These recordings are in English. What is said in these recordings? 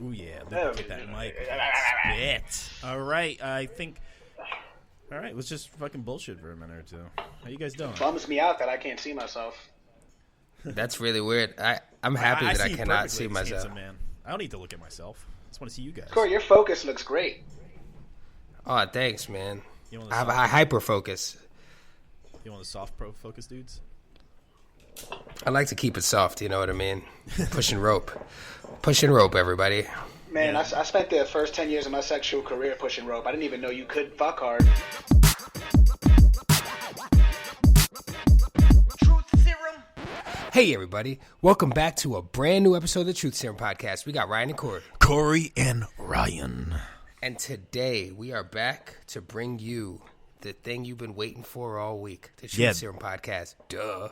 Ooh, yeah. Get that mic. Spit. All right. All right. Let's just fucking bullshit for a minute or two. How you guys doing? It bums me out that I can't see myself. That's really weird. I'm happy that I cannot see myself. Handsome man. I don't need to look at myself. I just want to see you guys. Corey, your focus looks great. Oh, thanks, man. I have a hyper focus. You want the soft pro focus dudes? I like to keep it soft, you know what I mean? Pushing rope. Pushing rope, everybody. Man, yeah. I spent the first 10 years of my sexual career pushing rope. I didn't even know you could fuck hard. Truth Syrum. Hey, everybody. Welcome back to a brand new episode of the Truth Syrum podcast. We got Ryan and Corey. Corey and Ryan. And today we are back to bring you the thing you've been waiting for all week. The Truth Syrum podcast. Duh.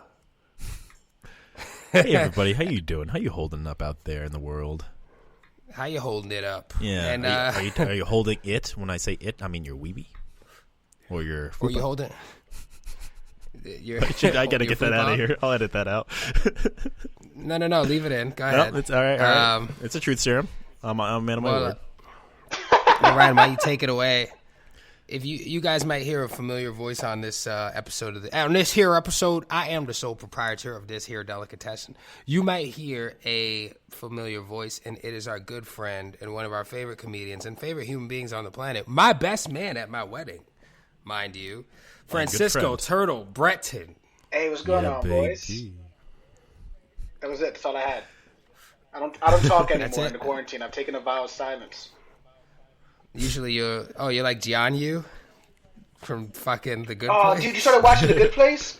Hey, everybody. How you doing? How you holding up out there in the world? How you holding it up? Yeah. And, are you holding it? When I say it, I mean your weeby? Or your fupa? Or you holding... I gotta get that out of here. I'll edit that out. No. Leave it in. Go ahead. No, it's all right. All right. It's a Truth Serum. I'm a man of my word. Ryan, why you take it away? If you guys might hear a familiar voice on this episode on this here episode, I am the sole proprietor of this here delicatessen. You might hear a familiar voice, and it is our good friend and one of our favorite comedians and favorite human beings on the planet. My best man at my wedding, mind you, Francisco Turtle Breton. Hey, what's going on, boys? That was it. That's all I had. I don't talk anymore in the quarantine. I've taken a vow of silence. Usually you're like Jianyu from fucking The Good Place. Oh, dude, you started watching The Good Place?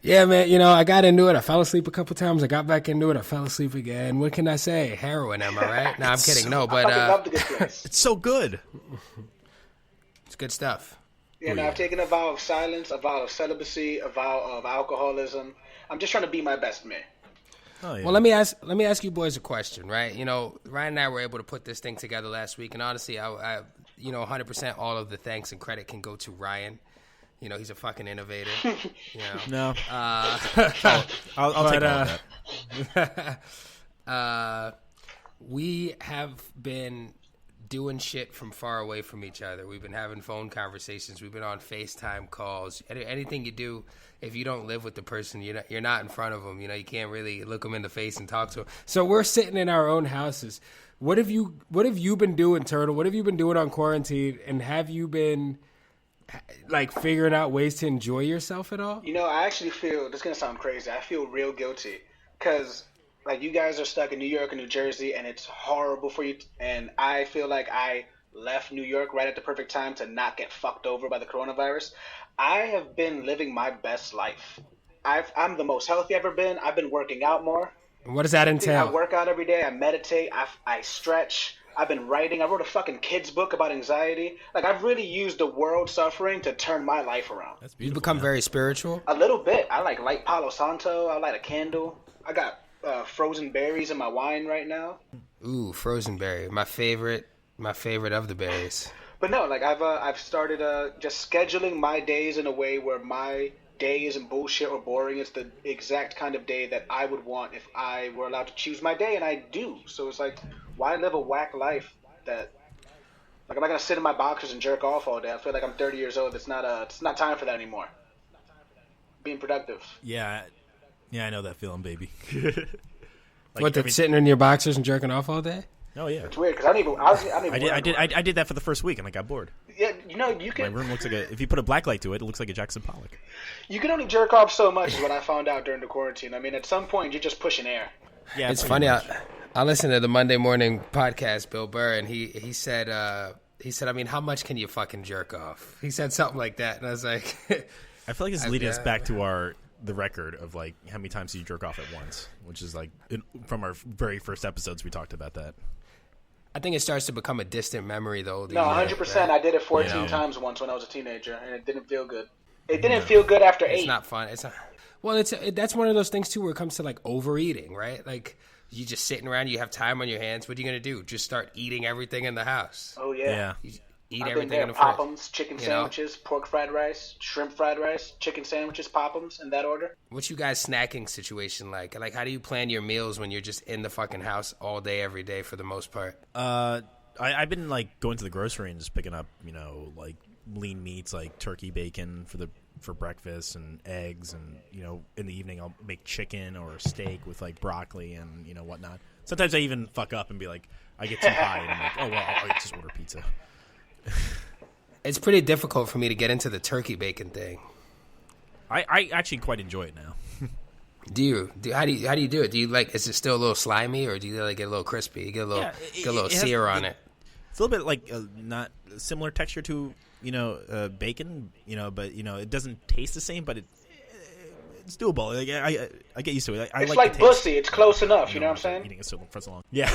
Yeah, man. You know, I got into it. I fell asleep a couple times. I got back into it. I fell asleep again. What can I say? Heroin, am I right? No, I'm kidding. No, but I love The Good Place. It's so good. It's good stuff. Yeah, I've taken a vow of silence, a vow of celibacy, a vow of alcoholism. I'm just trying to be my best man. Oh, yeah. Well, let me ask you boys a question, right? You know, Ryan and I were able to put this thing together last week, and honestly, I 100% all of the thanks and credit can go to Ryan. You know, he's a fucking innovator. You know? No, I'll take all that. We have been doing shit from far away from each other. We've been having phone conversations. We've been on FaceTime calls. Anything you do, if you don't live with the person, you're not in front of them. You know, you can't really look them in the face and talk to them. So we're sitting in our own houses. What have you been doing, Turtle? What have you been doing on quarantine? And have you been like figuring out ways to enjoy yourself at all? You know, I actually feel, this is going to sound crazy, I feel real guilty because like you guys are stuck in New York and New Jersey and it's horrible for you. And I feel like I left New York right at the perfect time to not get fucked over by the coronavirus. I have been living my best life. I'm the most healthy I've ever been. I've been working out more. What does that entail? I work out every day. I meditate. I stretch. I've been writing. I wrote a fucking kid's book about anxiety. Like, I've really used the world suffering to turn my life around. That's You've become very spiritual? A little bit. I light Palo Santo. I light a candle. I got frozen berries in my wine right now. Ooh, frozen berry. My favorite of the berries. But no, like I've started just scheduling my days in a way where my day isn't bullshit or boring. It's the exact kind of day that I would want if I were allowed to choose my day, and I do. So it's like, why live a whack life that, like, I'm not gonna sit in my boxers and jerk off all day. I feel like I'm 30 years old. It's not time for that anymore. Being productive. Yeah, I know that feeling, baby. Sitting in your boxers and jerking off all day? Oh yeah, it's weird because I did that for the first week and I got bored. Yeah, you know, you can. My room looks like if you put a black light to it, it looks like a Jackson Pollock. You can only jerk off so much, is what I found out during the quarantine. I mean, at some point, you're just pushing air. Yeah, it's funny. I listened to the Monday morning podcast, Bill Burr, and he said, I mean, how much can you fucking jerk off? He said something like that, and I was like, I feel like it's leading us back to the record of like how many times you jerk off at once, which is like from our very first episodes we talked about that. I think it starts to become a distant memory, though. No, 100%. Right? I did it 14 times once when I was a teenager, and it didn't feel good. It didn't feel good after 8. It's not fun. It's not. Well, that's one of those things too, where it comes to like overeating, right? Like you just sitting around, you have time on your hands. What are you gonna do? Just start eating everything in the house? Oh yeah. eat I've been everything there. in the fridge. Pop'ems, chicken You know? sandwiches, pork fried rice, shrimp fried rice, chicken sandwiches, Pop'ems, in that order. What's you guys' snacking situation like? Like, how do you plan your meals when you're just in the fucking house all day, every day, for the most part? I've been like going to the grocery and just picking up, like lean meats like turkey bacon for breakfast and eggs, and in the evening I'll make chicken or steak with like broccoli and whatnot. Sometimes I even fuck up and be like, I get too high and I'm like, oh well, I'll just order pizza. It's pretty difficult for me to get into the turkey bacon thing. I actually quite enjoy it now. Do you? How do you do it? Do you like? Is it still a little slimy, or do you like get a little crispy? You get a little sear on it. It's a little bit like not similar texture to bacon, but it doesn't taste the same, but it's doable. Like, I get used to it. It's like bussy. It's close enough. You know what I'm saying? Eating it for so long. Yeah.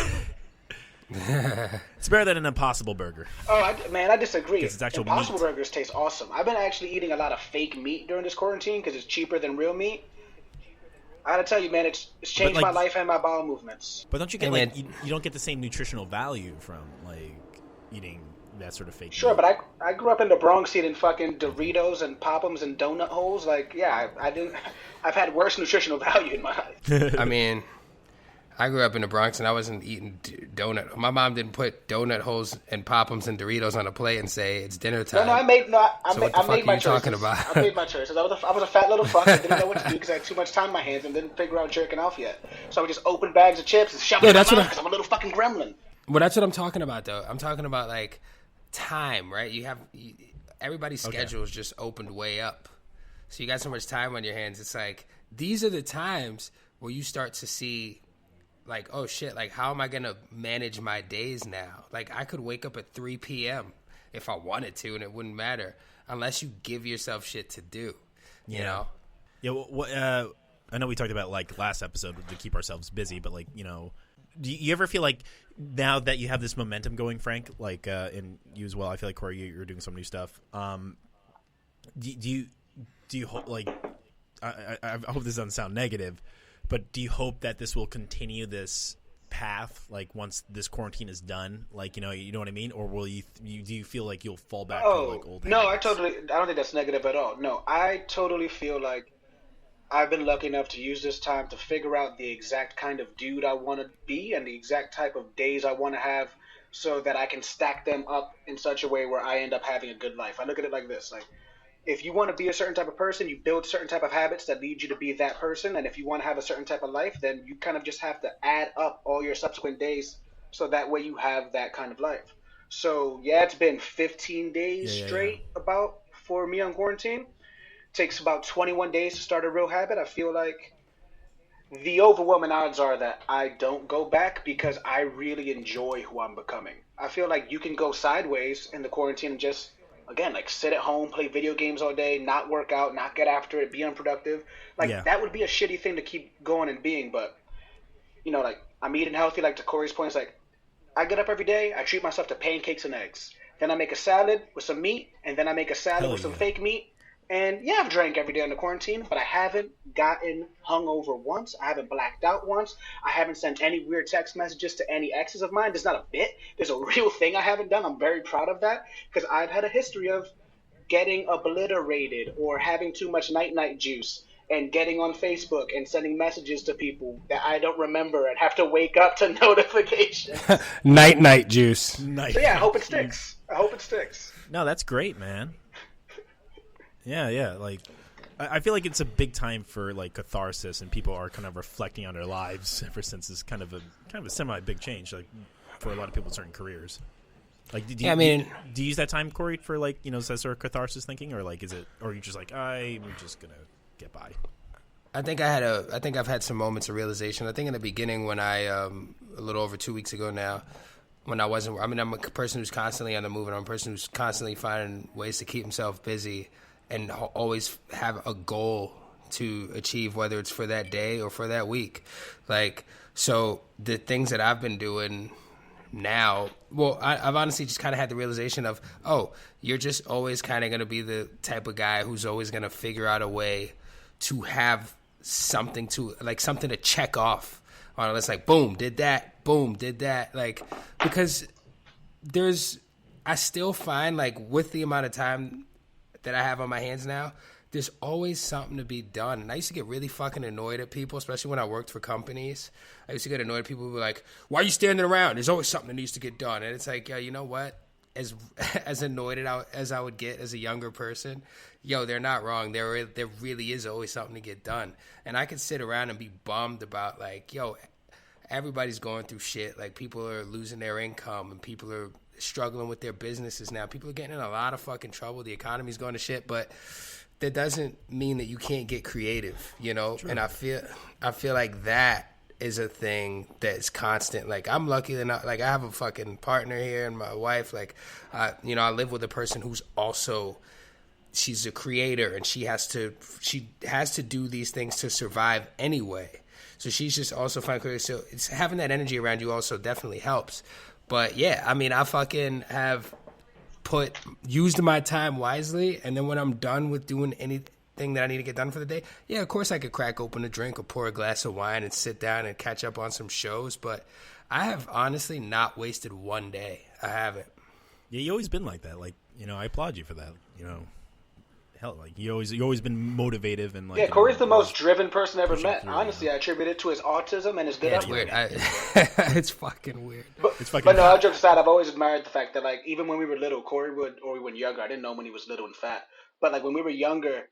It's better than an Impossible Burger. Oh, I disagree. It's actual Impossible meat. Burgers taste awesome. I've been actually eating a lot of fake meat during this quarantine because it's cheaper than real meat. I gotta tell you, man, it's changed my life and my bowel movements. But don't you get you don't get the same nutritional value from like eating that sort of fake Sure, meat? but I grew up in the Bronx eating fucking Doritos and Pop'ems and donut holes. Like, yeah, I've had worse nutritional value in my life. I mean, I grew up in the Bronx and I wasn't eating donut. My mom didn't put donut holes and Pop'ems and Doritos on a plate and say it's dinner time. I made my choices. Talking about? I made my choices. I was a fat little fuck. I didn't know what to do because I had too much time in my hands and didn't figure out jerking off yet. So I would just open bags of chips and shove them in my mouth because I'm a little fucking gremlin. Well, that's what I'm talking about, though. I'm talking about like time, right? Everybody's schedule is just opened way up, so you got so much time on your hands. It's like these are the times where you start to see, like, oh shit, like how am I gonna manage my days now? Like I could wake up at 3 p.m. if I wanted to, and it wouldn't matter unless you give yourself shit to do. You know? Yeah. Well, I know we talked about like last episode to keep ourselves busy, but like do you ever feel like now that you have this momentum going, Frank, like and you as well? I feel like Corey, you're doing some new stuff. Do you hope like I hope this doesn't sound negative, but do you hope that this will continue this path like once this quarantine is done? Like you know what I mean? Or will do you feel like you'll fall back to like old no, habits? I don't think that's negative at all. No, I totally feel like I've been lucky enough to use this time to figure out the exact kind of dude I want to be and the exact type of days I want to have so that I can stack them up in such a way where I end up having a good life. I look at it like this. Like, if you want to be a certain type of person, you build certain type of habits that lead you to be that person. And if you want to have a certain type of life, then you kind of just have to add up all your subsequent days so that way you have that kind of life. So, yeah, it's been 15 days straight about for me on quarantine. Takes about 21 days to start a real habit. I feel like the overwhelming odds are that I don't go back because I really enjoy who I'm becoming. I feel like you can go sideways in the quarantine and just, again, like sit at home, play video games all day, not work out, not get after it, be unproductive. Like that would be a shitty thing to keep going and being. But, like I'm eating healthy, like to Corey's point, it's like I get up every day, I treat myself to pancakes and eggs. Then I make a salad with some meat, and then I make a salad with some fake meat. And yeah, I've drank every day in the quarantine, but I haven't gotten hungover once. I haven't blacked out once. I haven't sent any weird text messages to any exes of mine. There's not a bit. There's a real thing I haven't done. I'm very proud of that because I've had a history of getting obliterated or having too much night-night juice and getting on Facebook and sending messages to people that I don't remember and have to wake up to notifications. Night juice. So yeah, I hope it sticks. No, that's great, man. Yeah. Like, I feel like it's a big time for like catharsis, and people are kind of reflecting on their lives ever since this kind of a semi big change, like for a lot of people in certain careers. Like, do you use that time, Corey, for like that sort of catharsis thinking, or like is it, or are you just like I'm just gonna get by? I think I've had some moments of realization. I think in the beginning when I a little over 2 weeks ago now. When I'm a person who's constantly on the move, and I'm a person who's constantly finding ways to keep himself busy and always have a goal to achieve, whether it's for that day or for that week. Like, so the things that I've been doing now, well, I've honestly just kind of had the realization of, oh, you're just always kind of going to be the type of guy who's always going to figure out a way to have something to check off on a list. Like, boom, did that. Like, because I still find, like, with the amount of time that I have on my hands now, there's always something to be done. And I used to get really fucking annoyed at people, especially when I worked for companies. I used to get annoyed at people who were like, why are you standing around? There's always something that needs to get done. And it's like, yo, you know what? As annoyed as I would get as a younger person, yo, they're not wrong. There really is always something to get done. And I could sit around and be bummed about, like, yo, everybody's going through shit. Like, people are losing their income and people are struggling with their businesses now. People are getting in a lot of fucking trouble. The economy's going to shit, but that doesn't mean that you can't get creative, you know? True. And I feel like that is a thing that's constant. Like, I'm lucky enough, like, I have a fucking partner here and my wife. Like, you know, I live with a person who's also, she's a creator and she has to do these things to survive anyway. So she's just also finding creative. So it's having that energy around you also definitely helps. But yeah, I mean, I fucking have used my time wisely, and then when I'm done with doing anything that I need to get done for the day, yeah, of course I could crack open a drink or pour a glass of wine and sit down and catch up on some shows. But I have honestly not wasted one day. I haven't. Yeah, you always been like that. Like, you know, I applaud you for that. You know, hell, like you always been motivative and like. Yeah, Corey's the most driven person I ever met. Honestly, I attribute it to his autism and his good upbringing. It's weird. It's fucking weird. But no, all jokes aside, I've always admired the fact that, like, even when we were little, Corey would, or when younger, I didn't know him when he was little and fat, but like when we were younger,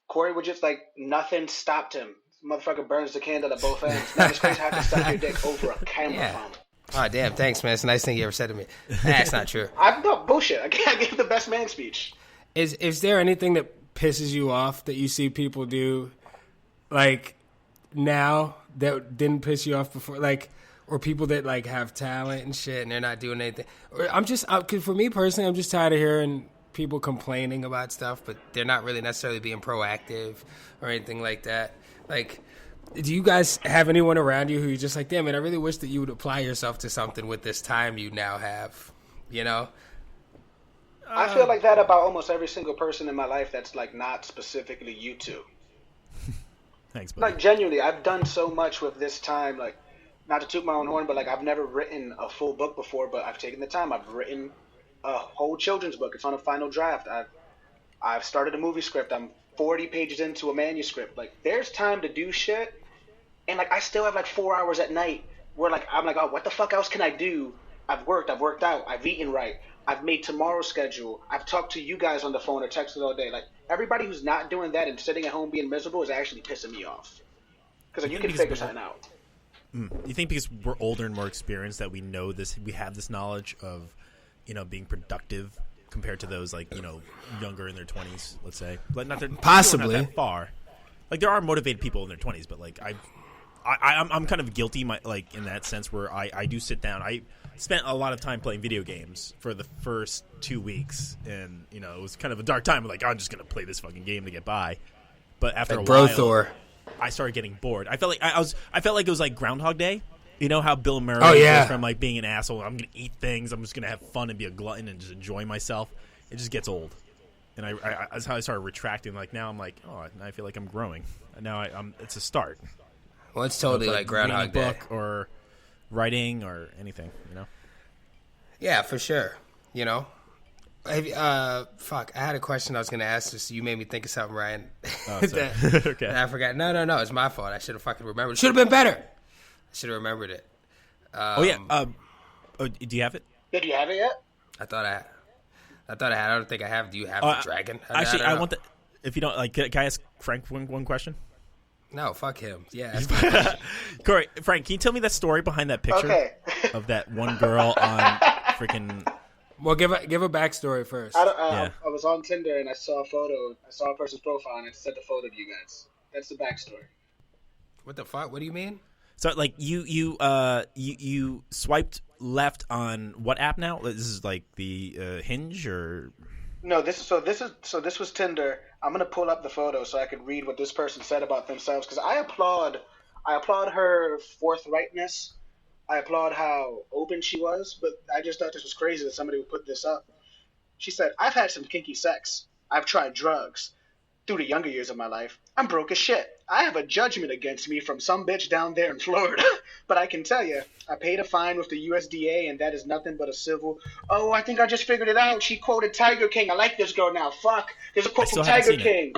Corey would just, like, nothing stopped him. Motherfucker burns the candle at both ends. Now it's crazy how to suck your dick over a camera phone. Oh, damn, thanks, man. It's the nice thing you ever said to me. That's not true. No, bullshit. I can't give the best man speech. Is there anything that pisses you off that you see people do, like, now that didn't piss you off before? Like, or people that, like, have talent and shit and they're not doing anything? Or cause for me personally, I'm just tired of hearing people complaining about stuff, but they're not really necessarily being proactive or anything like that. Like, do you guys have anyone around you who you're just like, damn it, I really wish that you would apply yourself to something with this time you now have, you know? I feel like that about almost every single person in my life that's, like, not specifically you two. Thanks, buddy. Like, genuinely, I've done so much with this time, like, not to toot my own horn, but, like, I've never written a full book before, but I've taken the time. I've written a whole children's book. It's on a final draft. I've started a movie script. I'm 40 pages into a manuscript. Like, there's time to do shit, and, like, I still have, like, 4 hours at night where, like, I'm like, oh, what the fuck else can I do? I've worked out, I've eaten right, I've made tomorrow's schedule, I've talked to you guys on the phone or texted all day. Like, everybody who's not doing that and sitting at home being miserable is actually pissing me off. Because, like, you can figure something out. You think because we're older and more experienced that we know this, we have this knowledge of, you know, being productive compared to those, like, you know, younger in their 20s, let's say. Like, possibly not that far. Like, there are motivated people in their 20s, but, like, I'm kind of guilty, like, in that sense where I do sit down. I spent a lot of time playing video games for the first 2 weeks, and, you know, it was kind of a dark time. Like, I'm just gonna play this fucking game to get by. But after a while, I started getting bored. I felt like I felt like it was like Groundhog Day. You know how Bill Murray goes from, like, being an asshole, I'm gonna eat things, I'm just gonna have fun and be a glutton and just enjoy myself. It just gets old, and that's how I started retracting. Like, now I'm like, oh, I feel like I'm growing. And now it's a start. Well, it's totally like Groundhog Day. Book or writing or anything, you know? Yeah, for sure. You know? Fuck, I had a question I was going to ask you, so you made me think of something, Ryan. Oh, sorry. Okay. I forgot. No, it's my fault. I should have fucking remembered. It should have been better. I should have remembered it. Do you have it? Yeah, do you have it yet? I thought I had. I don't think I have. Do you have the dragon? Actually, I want the... If you don't... Like, can I ask Frank one question? No, fuck him. Yeah. Corey, Frank, can you tell me that story behind that picture of that one girl on freaking... Well, give a backstory first. I was on Tinder and I saw a photo. I saw a person's profile and it said the photo of you guys. That's the backstory. What the fuck? What do you mean? So, like, you swiped left on what app now? This is like the Hinge or... No, this was Tinder. I'm gonna pull up the photo so I can read what this person said about themselves, because I applaud her forthrightness. I applaud how open she was, but I just thought this was crazy that somebody would put this up. She said, "I've had some kinky sex. I've tried drugs. through the younger years of my life, I'm broke as shit. I have a judgment against me from some bitch down there in Florida. But I can tell you, I paid a fine with the USDA, and that is nothing but a civil. Oh, I think I just figured it out. She quoted Tiger King. I like this girl now. Fuck. There's a quote from Tiger King.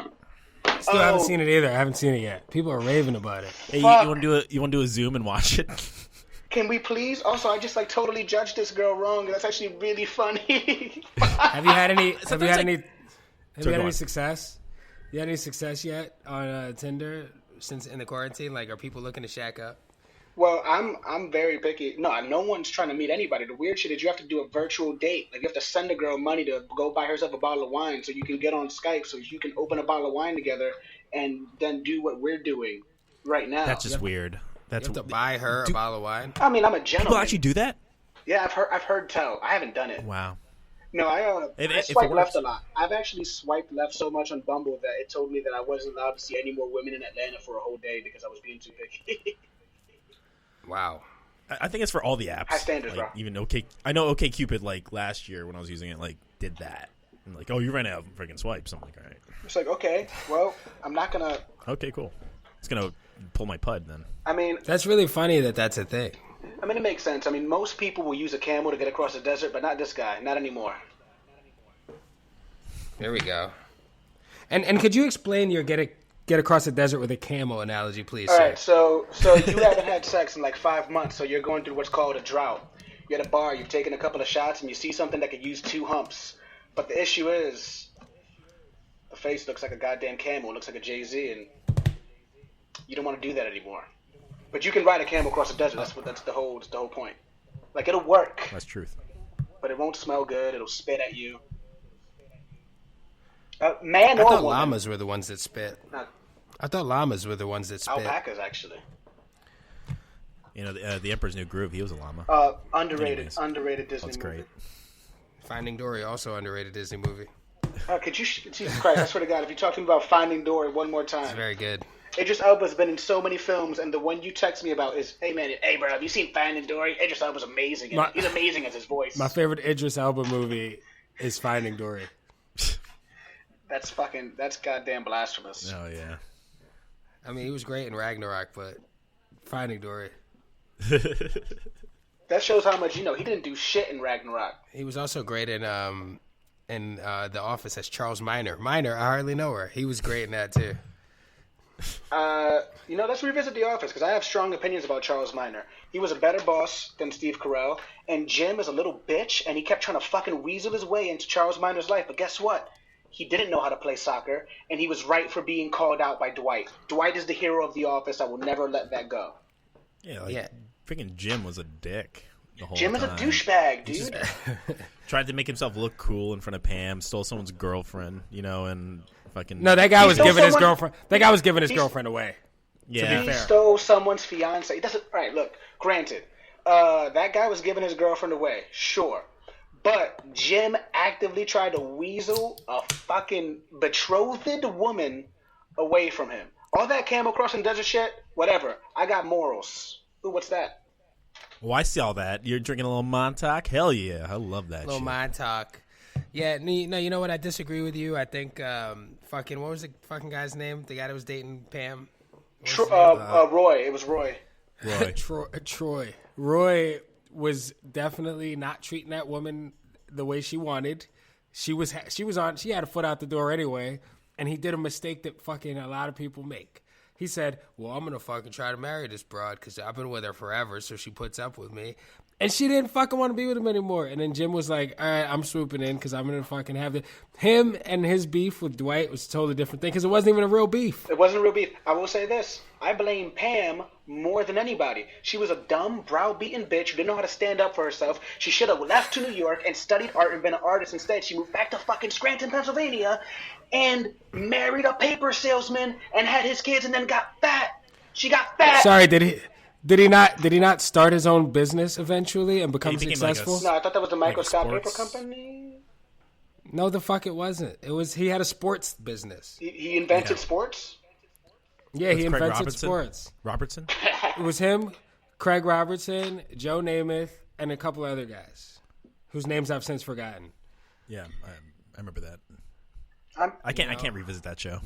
Still haven't seen it either. I haven't seen it yet. People are raving about it. Hey, you want to do a Zoom and watch it? Can we please? Also, I just totally judged this girl wrong. That's actually really funny. Have you had any? Have you had any? Have you had go any on. success? You had any success yet on Tinder? Since in the quarantine, like, are people looking to shack up? Well, I'm very picky. No one's trying to meet anybody. The weird shit is you have to do a virtual date. Like, you have to send a girl money to go buy herself a bottle of wine so you can get on Skype so you can open a bottle of wine together and then do what we're doing right now. That's just weird. That's You have to buy her a bottle of wine? I mean, I'm a gentleman. people actually do that. Yeah, I've heard tell. I haven't done it. Wow. No, I If it swipe left works. a lot. I've actually swiped left so much on Bumble that it told me that I wasn't allowed to see any more women in Atlanta for a whole day because I was being too picky. Wow. I think it's for all the apps. High standards, like, bro. even I know OkCupid, like, last year when I was using it, like, did that. And like, oh, you ran out of freaking swipes. I'm like, all right. It's like, okay, well, I'm not going to... Okay, cool. It's going to pull my pud then. I mean, That's really funny that that's a thing. it makes sense. I mean, most people will use a camel to get across the desert, but not this guy. Not anymore. There we go. And could you explain your get across the desert with a camel analogy, please, All sir? right, so you haven't had sex in like 5 months, so you're going through what's called a drought. You're at a bar, you've taken a couple of shots, and you see something that could use 2 humps. But the issue is, the face looks like a goddamn camel. It looks like a Jay-Z, and you don't want to do that anymore. But you can ride a camel across the desert. That's the whole point. Like, it'll work, That's truth. but it won't smell good. It'll spit at you. Man I or thought woman. llamas were the ones that spit. Not I thought llamas were the ones that spit. alpacas, actually. You know, the Emperor's New Groove, he was a llama. Underrated Disney That's movie. great. Finding Dory, also underrated Disney movie. Could you, Jesus Christ, I swear to God, if you talk to me about Finding Dory one more It's time. very good. Idris Elba's been in so many films, and the one you text me about is, hey bro, have you seen Finding Dory? Idris Elba's amazing. He's amazing as his voice. My favorite Idris Elba movie is Finding Dory. That's goddamn blasphemous. Oh, yeah. I mean, he was great in Ragnarok, but Finding Dory. That shows how much you know. He didn't do shit in Ragnarok. he was also great in The Office as Charles Minor. Minor, I hardly know her. He was great in that too. Let's revisit The Office, because I have strong opinions about Charles Minor. He was a better boss than Steve Carell, and Jim is a little bitch, and he kept trying to fucking weasel his way into Charles Minor's life. But guess what? He didn't know how to play soccer, and he was right for being called out by Dwight. Dwight is the hero of The Office. I will never let that go. Yeah, like, Yeah. freaking Jim was a dick the whole Jim is a time. douchebag, dude. Tried to make himself look cool in front of Pam, stole someone's girlfriend, and fucking... No, that guy was stole giving his someone- girlfriend. That guy was giving his He's- girlfriend away. yeah. be fair. Stole someone's fiance. He doesn't. All right, look. Granted, that guy was giving his girlfriend away. Sure, but Jim actively tried to weasel a fucking betrothed woman away from him. All that camel crossing desert shit. Whatever. I got morals. Ooh, what's that? Well, I see all that. You're drinking a little Montauk? Hell yeah. I love that Little shit. mind talk. Yeah, no, you know what? I disagree with you. I think what was the fucking guy's name? The guy that was dating Pam. Roy. It was Roy. Roy. Troy. Roy was definitely not treating that woman the way she wanted. She had a foot out the door anyway, and he did a mistake that fucking a lot of people make. He said, well, I'm going to fucking try to marry this broad because I've been with her forever, so she puts up with me. And she didn't fucking want to be with him anymore. And then Jim was like, all right, I'm swooping in because I'm going to fucking have it. Him and his beef with Dwight was a totally different thing because it wasn't even a real beef. It wasn't real beef. I will say this. I blame Pam more than anybody. She was a dumb, browbeaten bitch who didn't know how to stand up for herself. She should have left to New York and studied art and been an artist instead. She moved back to fucking Scranton, Pennsylvania, and married a paper salesman and had his kids and then got fat. She got fat. Sorry, did he not start his own business eventually and become He became like a successful? No, I thought that was the Michael Like a Scott Paper sports- Company. No, the fuck it wasn't. It was he had a sports business. He invented sports. Yeah, he That's Craig invented Robertson? sports. Robertson? It was him, Craig Robertson, Joe Namath, and a couple other guys whose names I've since forgotten. Yeah, I remember that. I can't revisit that show.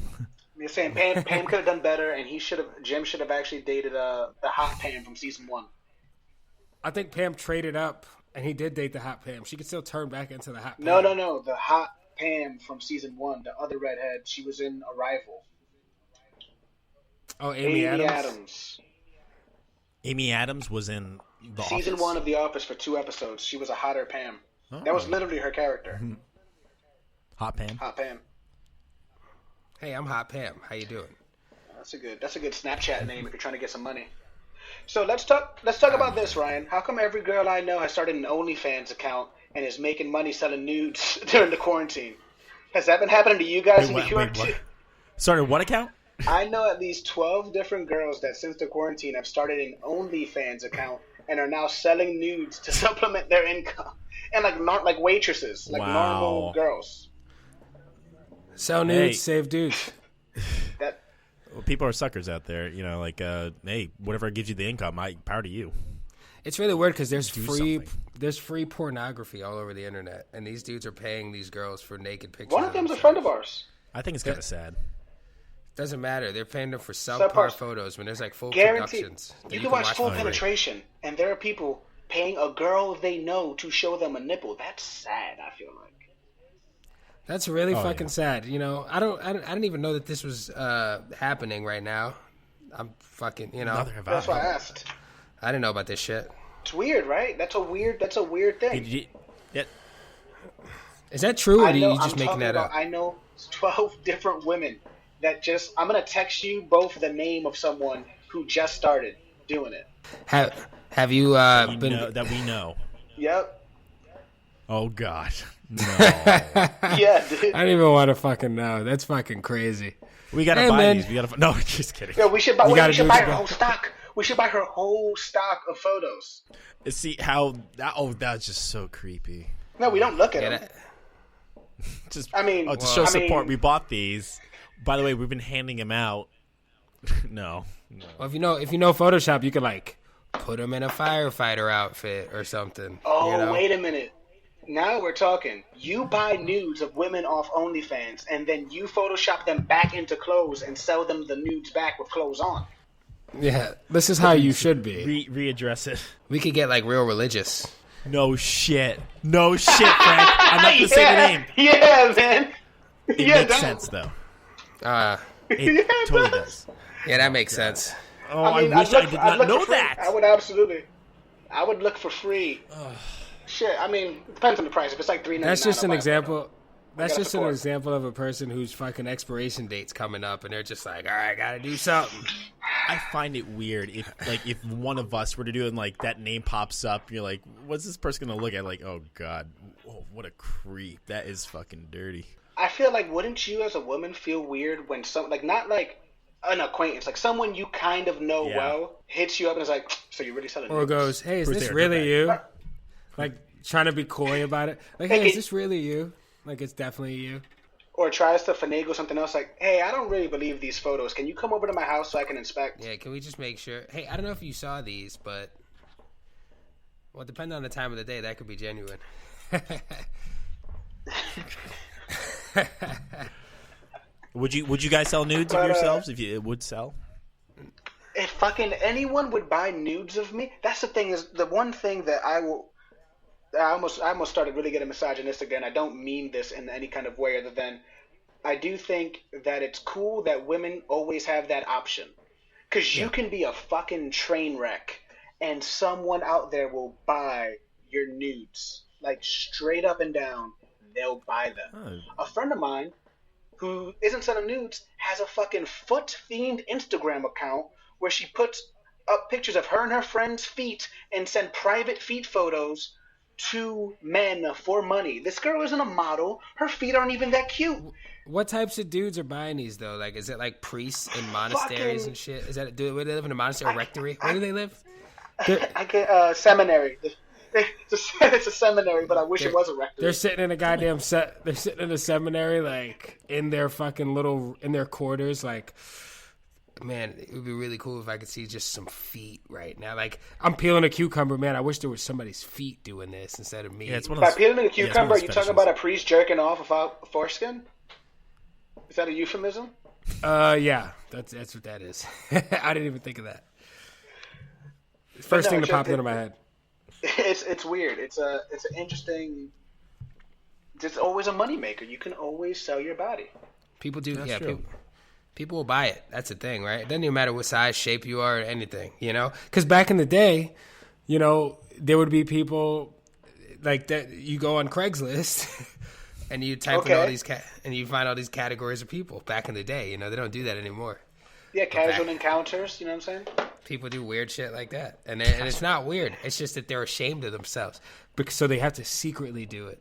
You're saying Pam could have done better, and Jim should have actually dated the hot Pam from season 1. I think Pam traded up, and he did date the hot Pam. She could still turn back into the hot Pam. No. The hot Pam from season 1, the other redhead, she was in Arrival. Oh, Amy Adams. Amy Adams was in The season Office? 1 of The Office for 2 episodes. She was a hotter Pam. Oh. That was literally her character. Hot Pam. Hot Pam. Hey, I'm Hot Pam. How you doing? That's a good Snapchat name if you're trying to get some money. So let's talk about this, Ryan. How come every girl I know has started an OnlyFans account and is making money selling nudes during the quarantine? Has that been happening to you guys in New York too? Started what account? I know at least 12 different girls that since the quarantine have started an OnlyFans account and are now selling nudes to supplement their income. And like waitresses, like normal girls. Sell nudes, save dudes. Well, people are suckers out there, hey, whatever gives you the income, power to you. It's really weird because there's free pornography all over the internet, and these dudes are paying these girls for naked pictures. One of them's a friend of ours. I think it's kind of sad. Doesn't matter. They're paying them for subpar photos when there's like full Guaranteed. productions. You can watch full penetration, and there are people paying a girl they know to show them a nipple. That's sad, I feel like. That's really fucking sad. I don't even know that this was happening right now. I'm fucking, Neither have That's why I asked. I didn't know about this shit. It's weird, right? That's a weird thing. Is that true, or are you just making that up? I know 12 different women that I'm going to text you both the name of someone who just started doing it. Have you been... that we know. Yep. Oh, God. No. Yeah, dude. I don't even want to fucking know. That's fucking crazy. We got to buy these. No, just kidding. Yeah, we should buy her whole stock. We should buy her whole stock of photos. See that's just so creepy. No, we don't look at them. To show support, we bought these. By the way, we've been handing them out. No. Well, if you know Photoshop, you could put them in a firefighter outfit or something. Oh, wait a minute. Now we're talking. You buy nudes of women off OnlyFans, and then you Photoshop them back into clothes and sell them the nudes back with clothes on. Yeah, this is how you should be. Readdress it. We could get real religious. No shit, Frank. I'm not gonna say the name. Yeah, man. It makes sense though. It totally does. Yeah, that makes sense. Oh, I wish I did not know that. I would absolutely. I would look for free. Shit, it depends on the price. If it's like $3.99, that's just an example. That's just an example of a person whose fucking expiration date's coming up, and they're just like, all right, gotta do something. I find it weird if one of us were to do it and that name pops up, you're like, what's this person gonna look at? Oh God, what a creep. That is fucking dirty. I feel like, wouldn't you as a woman feel weird when not an acquaintance, someone you kind of know well hits you up and is like, so you really selling or goes, hey, is this really you? Trying to be coy about it. Hey, is this really you? It's definitely you. Or tries to finagle something else hey, I don't really believe these photos. Can you come over to my house so I can inspect? Yeah, can we just make sure? Hey, I don't know if you saw these, but... Well, depending on the time of the day, that could be genuine. Would you guys sell nudes of yourselves if it would sell? If fucking anyone would buy nudes of me, that's the thing is the one thing that I almost started really getting misogynistic again. I don't mean this in any kind of way other than I do think that it's cool that women always have that option. Because you can be a fucking train wreck and someone out there will buy your nudes. Straight up and down, they'll buy them. A friend of mine who isn't selling nudes has a fucking foot-themed Instagram account where she puts up pictures of her and her friends' feet and send private feet photos to men for money. This girl isn't a model. Her feet aren't even that cute. What types of dudes are buying these though? Is it priests in monasteries and shit? Is that do they live in a monastery or rectory? Where do they live? I get seminary. It's a seminary, but I wish it was a rectory. They're sitting in a goddamn set. They're sitting in a seminary, in their fucking in their quarters, Man, it would be really cool if I could see just some feet right now. I'm peeling a cucumber, man. I wish there was somebody's feet doing this instead of me. Yeah, it's one of By those, peeling a cucumber, it's you talking about a priest jerking off without foreskin? Is that a euphemism? Yeah, that's what that is. I didn't even think of that. First thing that popped into my head. It's weird. It's an interesting. It's always a moneymaker. You can always sell your body. People do. That's yeah, true. people will buy it. That's the thing, right? It doesn't even matter what size, shape you are, or anything. You know. Because back in the day, you know, there would be people like that. You go on Craigslist And you type in all these and you find all these categories of people. Back in the day, you know, they don't do that anymore. Yeah, casual encounters. You know what I'm saying? People do weird shit like that, and it's not weird. It's just that they're ashamed of themselves. So they have to secretly do it.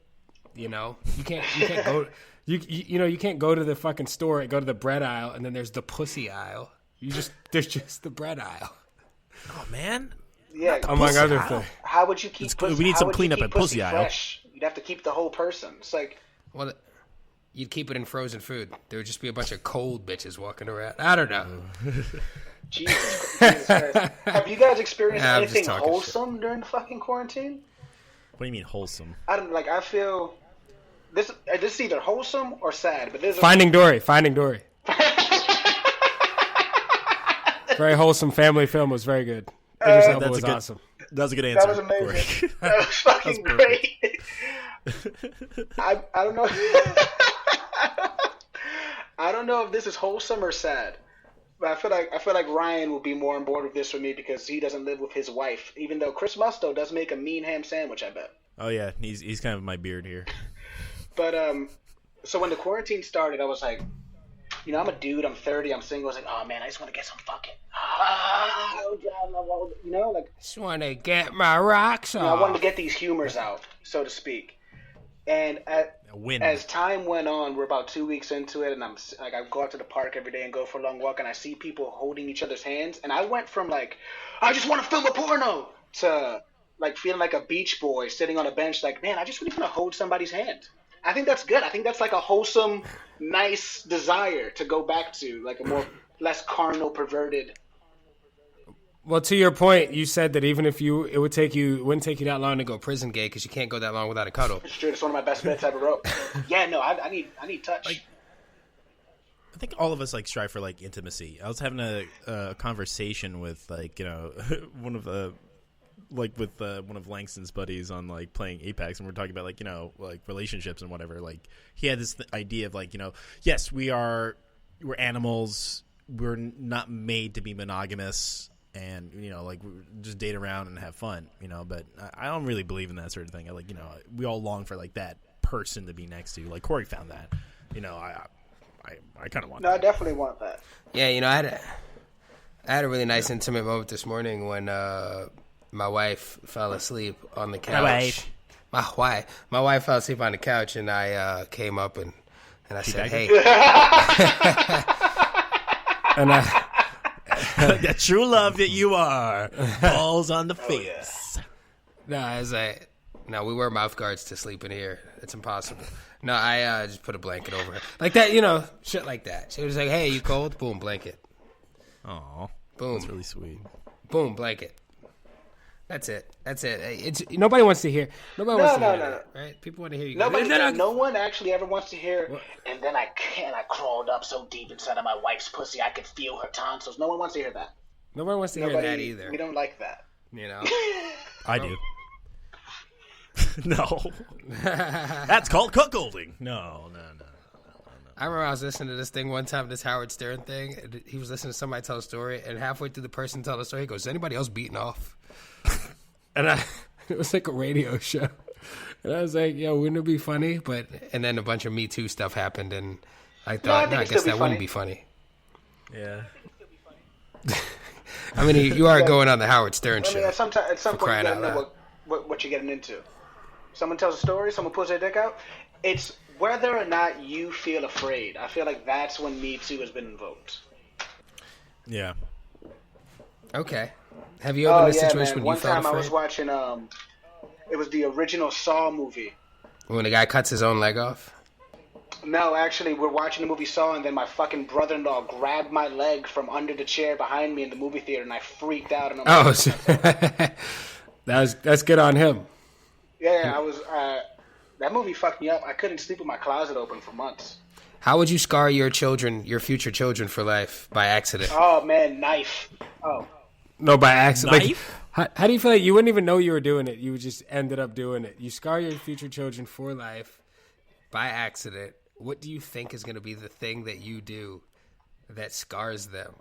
You know, you can't go. You can't go to the fucking store and go to the bread aisle, and then there's the pussy aisle. There's just the bread aisle. Oh man. Yeah. Among other things. How would you keep? We need some cleanup at pussy aisle. Fresh? You'd have to keep the whole person. It's like. Well, you'd keep it in frozen food. There would just be a bunch of cold bitches walking around. I don't know. Jesus Christ. Have you guys experienced anything wholesome during the fucking quarantine? What do you mean wholesome? I feel this is either wholesome or sad, but there's Finding Dory. Very wholesome family film, was very good. Idris Elba was awesome. That was a good answer. That was amazing. That was fucking great. I don't know. I don't know if this is wholesome or sad, but I feel like Ryan will be more on board with this with me because he doesn't live with his wife. Even though Chris Musto does make a mean ham sandwich, I bet. Oh yeah, he's kind of my beard here. But so when the quarantine started, I was like, you know, I'm a dude, I'm 30, I'm single. I was like, oh man, I just want to get some fucking, you know, like. Just want to get my rocks off. You know, I wanted to get these humors out, so to speak. And as time went on, we're about 2 weeks into it, and I'm like, I go out to the park every day and go for a long walk, and I see people holding each other's hands, and I went from like, I just want to film a porno, to like feeling like a beach boy sitting on a bench, like, man, I just really want to hold somebody's hand. I think that's good. I think that's like a wholesome, nice desire to go back to, like a more less carnal, perverted. Well, to your point, you said that even if it wouldn't take you that long to go Prison gay because you can't go that long without a cuddle. It's true. It's one of my best bets I ever wrote. Yeah, no, I need touch. Like, I think all of us like strive for like intimacy. I was having a conversation with like, you know, one of Langston's buddies on like playing Apex, and we're talking about like, you know, like relationships and whatever. Like he had this idea of like, you know, yes, we're animals. We're not made to be monogamous. And, you know, like, just date around and have fun, you know, but I don't really believe in that sort of thing. I like, you know, we all long for, like, that person to be next to. Like, Corey found that. You know, I kind of want that. No, I definitely want that. Yeah, you know, I had a really nice intimate moment this morning when my wife fell asleep on the couch. My wife fell asleep on the couch, and I came up and I said, hey. And that true love that you are. Balls on the face. No, we wear mouth guards to sleep in here. It's impossible. No, I just put a blanket over her. Like that, you know, shit like that. She was like, hey, you cold? Boom, blanket. Aw. Boom. That's really sweet. Boom, blanket. That's it. It's nobody wants to hear. Nobody wants to hear that, right? People want to hear you. No one actually ever wants to hear. What? And then I crawled up so deep inside of my wife's pussy I could feel her tonsils. No one wants to hear that. Nobody wants to hear that either. We don't like that. You know, I do. No, that's called cuckolding. No. I remember I was listening to this thing one time, this Howard Stern thing. And he was listening to somebody tell a story, and halfway through the person telling the story, he goes, "Is anybody else beating off?" And it was like a radio show. And I was like, yo, wouldn't it be funny? And then a bunch of Me Too stuff happened, and I thought, I guess that wouldn't be funny. Yeah. I mean, you are going on the Howard Stern show. I mean, at some point, you gotta know what you're getting into. Someone tells a story, someone pulls their dick out. It's whether or not you feel afraid. I feel like that's when Me Too has been invoked. Yeah. Okay. Have you ever been in a situation when One you felt afraid? time I was watching, it was the original Saw movie. When the guy cuts his own leg off? No, actually, we're watching the movie Saw, and then my fucking brother-in-law grabbed my leg from under the chair behind me in the movie theater, and I freaked out. And I'm like, that's good on him. Yeah, I was. That movie fucked me up. I couldn't sleep with my closet open for months. How would you scar your children, your future children, for life by accident? Oh man, knife. Oh, No, by accident. Knife? Like, how do you feel like you wouldn't even know you were doing it? You just ended up doing it. You scar your future children for life By accident. What do you think is going to be the thing that you do that scars them?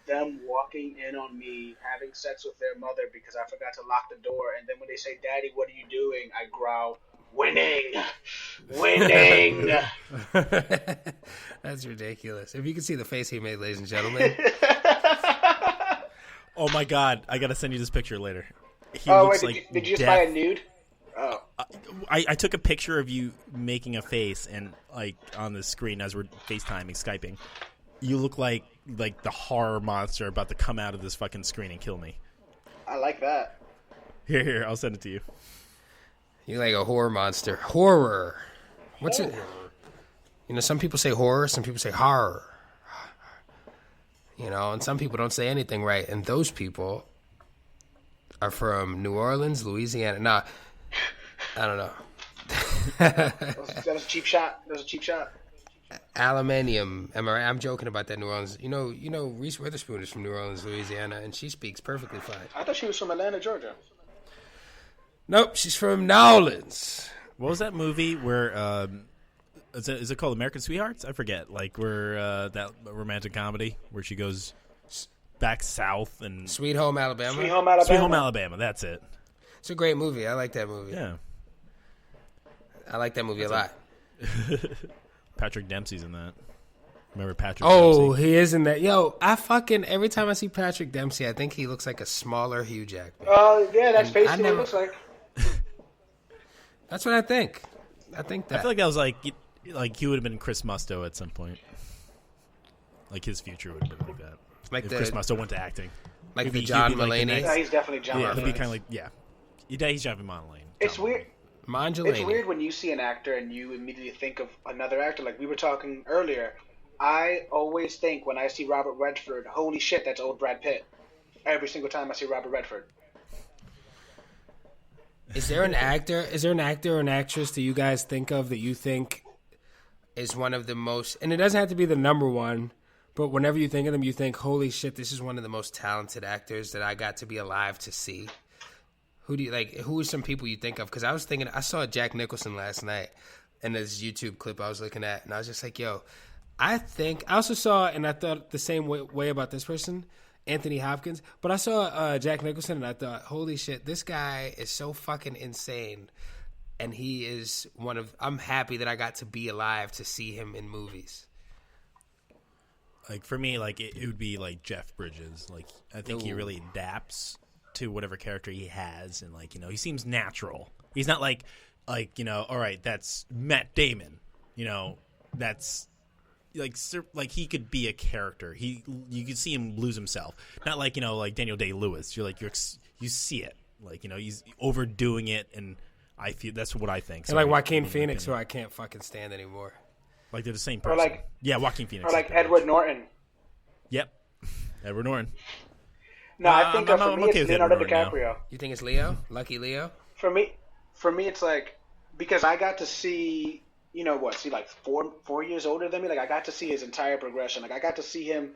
them walking in on me having sex with their mother because I forgot to lock the door, and then when they say, "Daddy, what are you doing?" I growl, "Winning, winning." That's ridiculous. If you could see the face he made, ladies and gentlemen. Oh my God! I gotta send you this picture later. He Oh looks wait, like did you just death. buy a nude? Oh, I took a picture of you making a face and like on the screen as we're FaceTiming, Skyping. You look like the horror monster about to come out of this fucking screen and kill me. I like that. Here, I'll send it to you. You're like a horror monster. Horror. What's it? You know, some people say horror, some people say horror. You know, and some people don't say anything right. And those people are from New Orleans, Louisiana. Nah, I don't know. That was a cheap shot. That was a cheap shot. Aluminium. Am I right? I'm joking about that New Orleans. You know, Reese Witherspoon is from New Orleans, Louisiana, and she speaks perfectly fine. I thought she was from Atlanta, Georgia. Nope, she's from New Orleans. What was that movie where? Is it called American Sweethearts? I forget. Like where that romantic comedy where she goes back south and Sweet Home Alabama. Sweet Home Alabama. Sweet Home Alabama. That's it. It's a great movie. I like that movie. Yeah. I like that movie a lot. Patrick Dempsey's in that. Remember Patrick Oh, Dempsey? he is in that. Yo, Every time I see Patrick Dempsey, I think he looks like a smaller Hugh Jackman. Yeah, that's And basically I what it never- looks like. That's what I think. I think that. I feel like that was like he would have been Chris Musto at some point. Like his future would have been like that. Like if the- Chris Musto went to acting. like He'd the be- John he'd be like the Mulaney. Yeah, he's definitely John. Yeah, he'd be Mulaney. kind of like he's John Mulaney. It's weird. Manjulani. It's weird when you see an actor and you immediately think of another actor. Like we were talking earlier, I always think when I see Robert Redford, holy shit, that's old Brad Pitt. Every single time I see Robert Redford. is there an actor or an actress that you guys think of that you think is one of the most, and it doesn't have to be the number one, but whenever you think of them, you think, holy shit, this is one of the most talented actors that I got to be alive to see. Who do you like? Who are some people you think of? Because I was thinking, I saw Jack Nicholson last night in this YouTube clip I was looking at, and I was just like, yo, I also saw, and I thought the same way about this person, Anthony Hopkins, but I saw Jack Nicholson, and I thought, holy shit, this guy is so fucking insane, and he is I'm happy that I got to be alive to see him in movies. Like for me, like it would be like Jeff Bridges. Like I think he Ooh. really adapts to whatever character he has, and like he seems natural. He's not like all right, that's Matt Damon. That's like he could be a character. You could see him lose himself. Not like like Daniel Day-Lewis. You see it. Like he's overdoing it, and I feel that's what I think. And like Sorry, Joaquin in my Phoenix, who opinion. I can't fucking stand anymore. Like they're the same Or person. like- Joaquin Phoenix. Or like is pretty Edward much- Norton. Yep. Edward Norton. No, I think I'm for me okay it's with Leonardo Edward Norton DiCaprio. you think it's Leo? Lucky Leo? For me, it's like because I got to see, see like 4 years older than me. Like I got to see his entire progression. Like I got to see him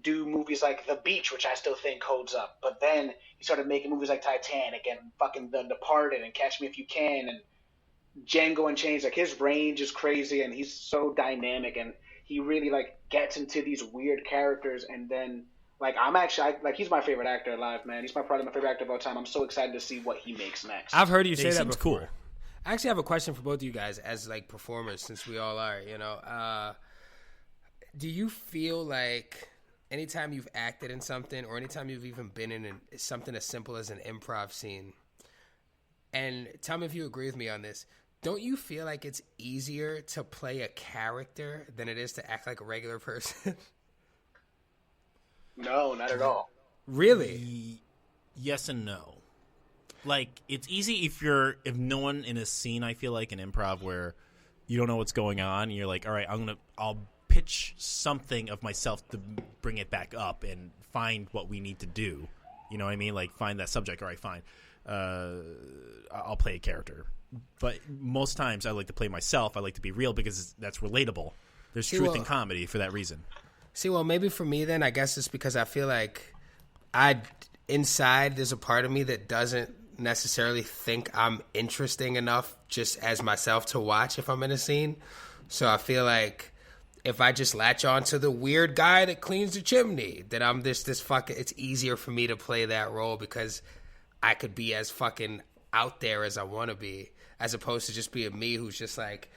do movies like The Beach, which I still think holds up. But then he started making movies like Titanic and fucking The Departed and Catch Me If You Can and Django Unchained. Like his range is crazy and he's so dynamic and he really like gets into these weird characters and then. Like he's my favorite actor alive, man. He's probably my favorite actor of all time. I'm so excited to see what he makes next. I've heard you He say that seems before. cool. I actually have a question for both of you guys as like performers, since we all are, do you feel like anytime you've acted in something or anytime you've even been in something as simple as an improv scene, and tell me if you agree with me on this, don't you feel like it's easier to play a character than it is to act like a regular person? No, not at all. Really? Yes and no. Like it's easy if no one in a scene. I feel like an improv where you don't know what's going on. And you're like, all right, I'll pitch something of myself to bring it back up and find what we need to do. You know what I mean? Like find that subject. All right, fine. I'll play a character. But most times I like to play myself. I like to be real because that's relatable. There's truth in comedy for that reason. See, well, maybe for me then, I guess it's because I feel like inside there's a part of me that doesn't necessarily think I'm interesting enough just as myself to watch if I'm in a scene. So I feel like if I just latch on to the weird guy that cleans the chimney, that I'm this fucking, it's easier for me to play that role because I could be as fucking out there as I want to be, as opposed to just being me who's just like,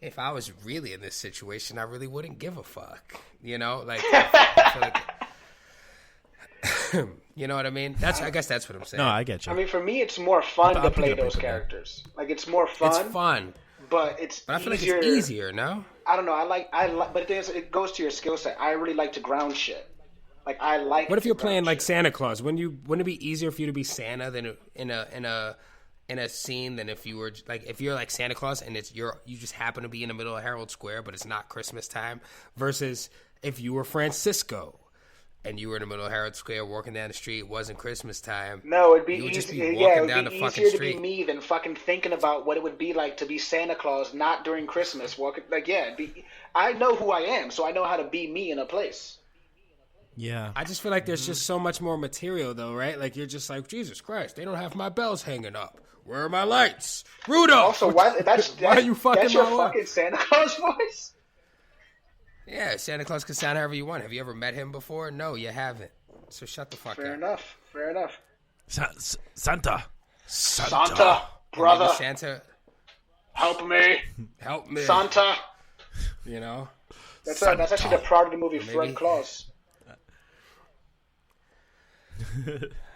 if I was really in this situation, I really wouldn't give a fuck. You know? Like, I feel like you know what I mean? I guess that's what I'm saying. No, I get you. I mean, for me, it's more fun to play those characters. Like, it's more fun. It's fun. But I feel like it's easier, no? I don't know. I like, but it goes to your skill set. I really like to ground shit. Like, I like. What if you're playing like Santa Claus? Wouldn't it be easier for you to be Santa than in a scene than if you were like, if you're like Santa Claus and you just happen to be in the middle of Herald Square, but it's not Christmas time, versus if you were Francisco and you were in the middle of Herald Square walking down the street, it wasn't Christmas time. No, it'd be you would just easier. be walking Yeah, down it'd be the fucking easier street. to be me than fucking thinking about what it would be like to be Santa Claus, not during Christmas. Walking like, yeah, I know who I am, so I know how to be me in a place. Yeah. I just feel like there's just so much more material, though, right? Like, you're just like, Jesus Christ, they don't have my bells hanging up. Where are my lights? Rudolph! Also, why are you fucking that's your my wife? fucking Santa Claus voice? Yeah, Santa Claus can sound however you want. Have you ever met him before? No, you haven't. So shut the fuck Fair up. enough. Fair enough. Santa, brother, Maybe Santa, help me, help me. Santa. You know? That's actually the part of the movie Maybe. Fred Claus.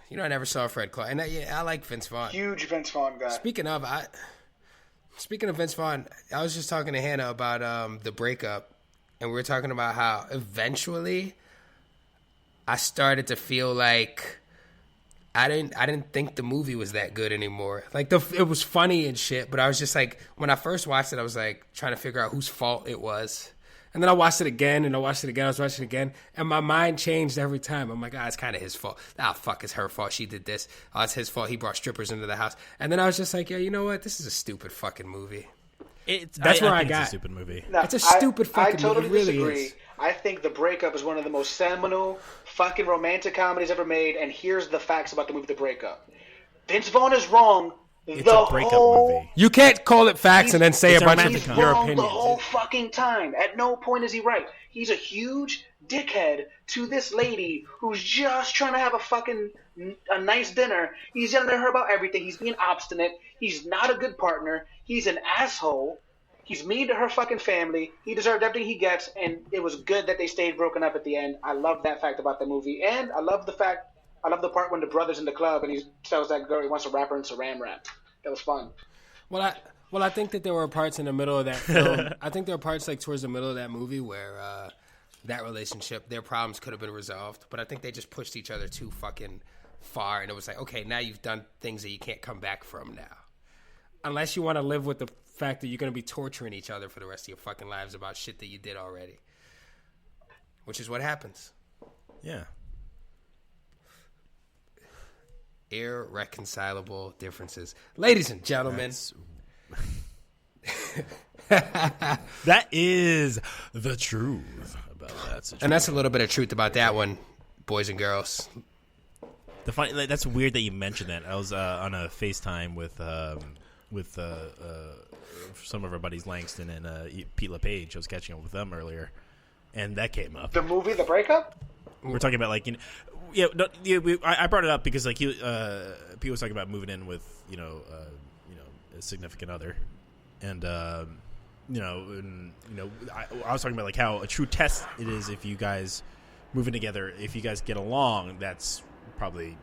You know, I never saw Fred Claus, and I like Vince Vaughn. Huge Vince Vaughn guy. Speaking of Vince Vaughn, I was just talking to Hannah about the breakup, and we were talking about how eventually I started to feel like I didn't think the movie was that good anymore. Like it was funny and shit, but I was just like, when I first watched it, I was like trying to figure out whose fault it was. And then I watched it again, and I watched it again, I was watching it again, and my mind changed every time. I'm like, it's kind of his fault. Fuck, it's her fault. She did this. It's his fault. He brought strippers into the house. And then I was just like, yeah, you know what? This is a stupid fucking movie. That's where I I think got. It's a stupid movie. No, It's a stupid fucking I totally movie. It really disagree. is. I think The Breakup is one of the most seminal fucking romantic comedies ever made, and here's the facts about the movie The Breakup. Vince Vaughn is wrong. It's a breakup movie. You can't call it facts and then say a It's a bunch romantic of comedy. your wrong opinions. the whole fucking time. At no point is he right. He's a huge dickhead to this lady who's just trying to have a nice dinner. He's yelling at her about everything. He's being obstinate. He's not a good partner. He's an asshole. He's mean to her fucking family. He deserved everything he gets, and it was good that they stayed broken up at the end. I love that fact about the movie, and I love the part when the brother's in the club and he tells that girl he wants to wrap her in Saran wrap. That was fun. Well, I think that there were parts in the middle of that film. I think there were parts like towards the middle of that movie where that relationship, their problems could have been resolved. But I think they just pushed each other too fucking far, and it was like, okay, now you've done things that you can't come back from now, unless you want to live with the fact that you're going to be torturing each other for the rest of your fucking lives about shit that you did already, which is what happens. Yeah. Irreconcilable differences. Ladies and gentlemen. That is the truth about that situation. And that's a little bit of truth about that one, boys and girls. That's weird that you mentioned that. I was on a FaceTime with some of our buddies, Langston and Pete LePage. I was catching up with them earlier, and that came up. The movie The Breakup? We're talking about like, I brought it up because like Pete was talking about moving in with a significant other, and I was talking about like how a true test it is if you guys moving together, if you guys get along, that's probably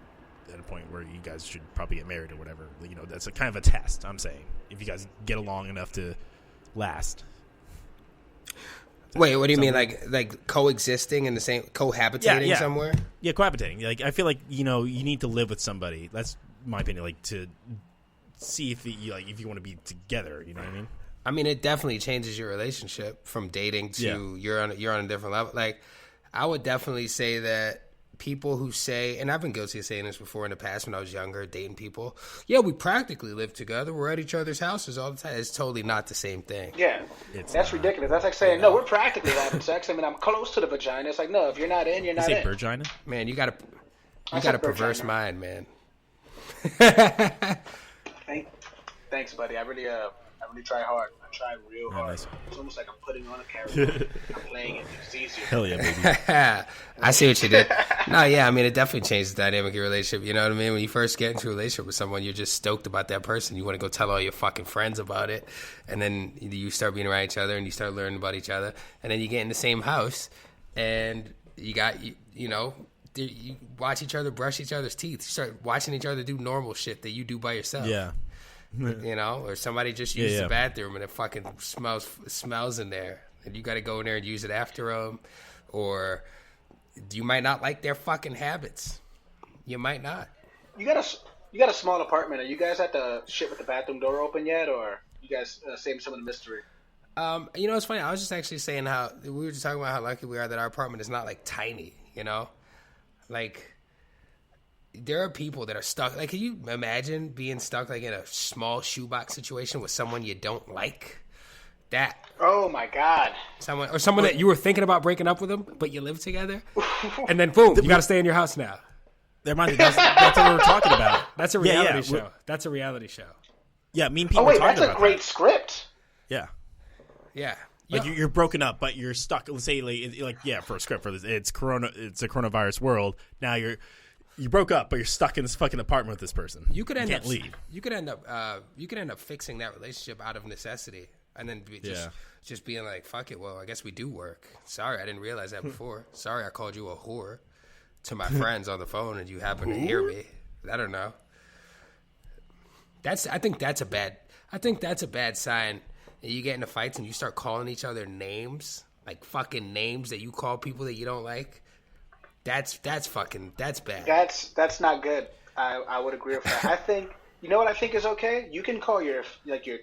at a point where you guys should probably get married or whatever. That's a kind of a test. I'm saying if you guys get along enough to last. Wait, what do you mean? Like coexisting in the same, cohabitating somewhere? Yeah, cohabitating. Like I feel like you need to live with somebody. That's my opinion. Like to see if if you want to be together. You know what I mean? I mean, it definitely changes your relationship from dating to you're on a different level. Like I would definitely say that people who say, and I've been guilty of saying this before in the past when I was younger, dating people. Yeah, we practically live together. We're at each other's houses all the time. It's totally not the same thing. Yeah, that's ridiculous. That's like saying, no, we're practically having sex. I mean, I'm close to the vagina. It's like, no, if you're not in, you're not in. Virgina? Man, you got a perverse mind, man. Thanks, buddy. I really try hard. I try real hard. Nice. It's almost like I'm putting on a character. I'm playing it. It's easier. Hell yeah, baby. I see what you did. No, yeah, I mean, it definitely changes the dynamic of your relationship. You know what I mean? When you first get into a relationship with someone, you're just stoked about that person. You want to go tell all your fucking friends about it. And then you start being around each other and you start learning about each other. And then you get in the same house and you watch each other brush each other's teeth. You start watching each other do normal shit that you do by yourself. Yeah. You know, or somebody just used the bathroom and it fucking smells in there, and you got to go in there and use it after them, or you might not like their fucking habits. You might not. You got a small apartment. Are you guys at the shit with the bathroom door open yet, or you guys saving some of the mystery? You know, it's funny. I was just actually saying how we were just talking about how lucky we are that our apartment is not like tiny. You know, like. There are people that are stuck. Like, can you imagine being stuck like in a small shoebox situation with someone you don't like? That. Oh my God. Someone that you were thinking about breaking up with them, but you live together, and then boom, you got to stay in your house now. That's what we were talking about. That's a reality show. That's a reality show. Yeah, mean people. Oh wait, that's a great script. Yeah. Yeah. Like you're broken up, but you're stuck. Let's say for a script for this, it's a coronavirus world. Now you broke up, but you're stuck in this fucking apartment with this person. You can't up leave. You could end up fixing that relationship out of necessity, and then just being like, "Fuck it." Well, I guess we do work. Sorry, I didn't realize that before. Sorry, I called you a whore to my friends on the phone, and you happen to hear me. I don't know. I think that's a bad sign. You get into fights and you start calling each other names, like fucking names that you call people that you don't like. That's bad. That's not good. I would agree with that. I think, you know what I think is okay? You can call your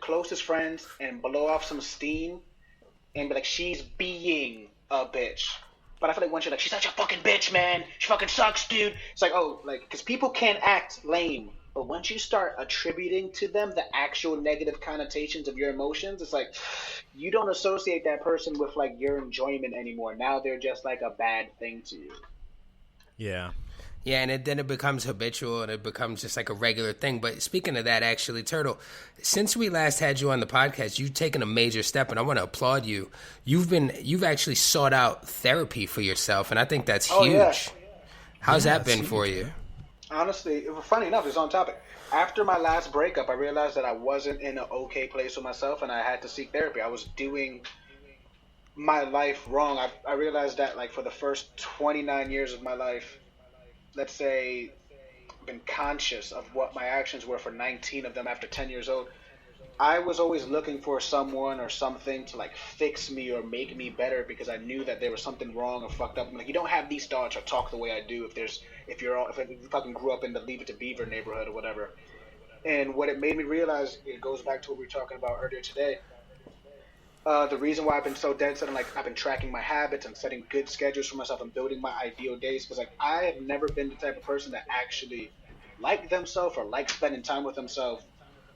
closest friends and blow off some steam and be like, she's being a bitch. But I feel like once you're like, she's such a fucking bitch, man. She fucking sucks, dude. It's like, oh, like, because people can't act lame. But once you start attributing to them the actual negative connotations of your emotions, it's like, you don't associate that person with, like, your enjoyment anymore. Now they're just, like, a bad thing to you. Yeah. Yeah, and then it becomes habitual and it becomes just like a regular thing. But speaking of that, actually, Turtle, since we last had you on the podcast, you've taken a major step, and I want to applaud you. You've actually sought out therapy for yourself, and I think that's huge. Yeah. How's that been for you? Honestly, funny enough, it's on topic. After my last breakup, I realized that I wasn't in an okay place with myself, and I had to seek therapy. I was doing my life wrong. I realized that, like, for the first 29 years of my life, let's say, been conscious of what my actions were for 19 of them after 10 years old. I was always looking for someone or something to, like, fix me or make me better because I knew that there was something wrong or fucked up. I'm like, you don't have these thoughts or talk the way I do if you fucking grew up in the Leave It to Beaver neighborhood or whatever. And what it made me realize, it goes back to what we were talking about earlier today. The reason why I've been so dead set, I've been tracking my habits and setting good schedules for myself and building my ideal days, because like I have never been the type of person that actually liked themselves or liked spending time with themselves.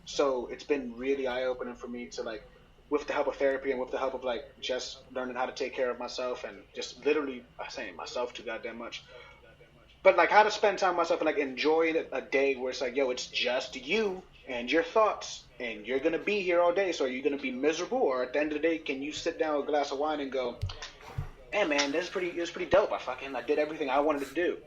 So it's been really eye-opening for me to, like, with the help of therapy and with the help of, like, just learning how to take care of myself and just literally saying myself too goddamn much. But, like, how to spend time with myself and, like, enjoy a day where it's like, yo, it's just you and your thoughts, and you're going to be here all day, so are you going to be miserable? Or at the end of the day, can you sit down with a glass of wine and go, hey, man, it was pretty dope. I did everything I wanted to do.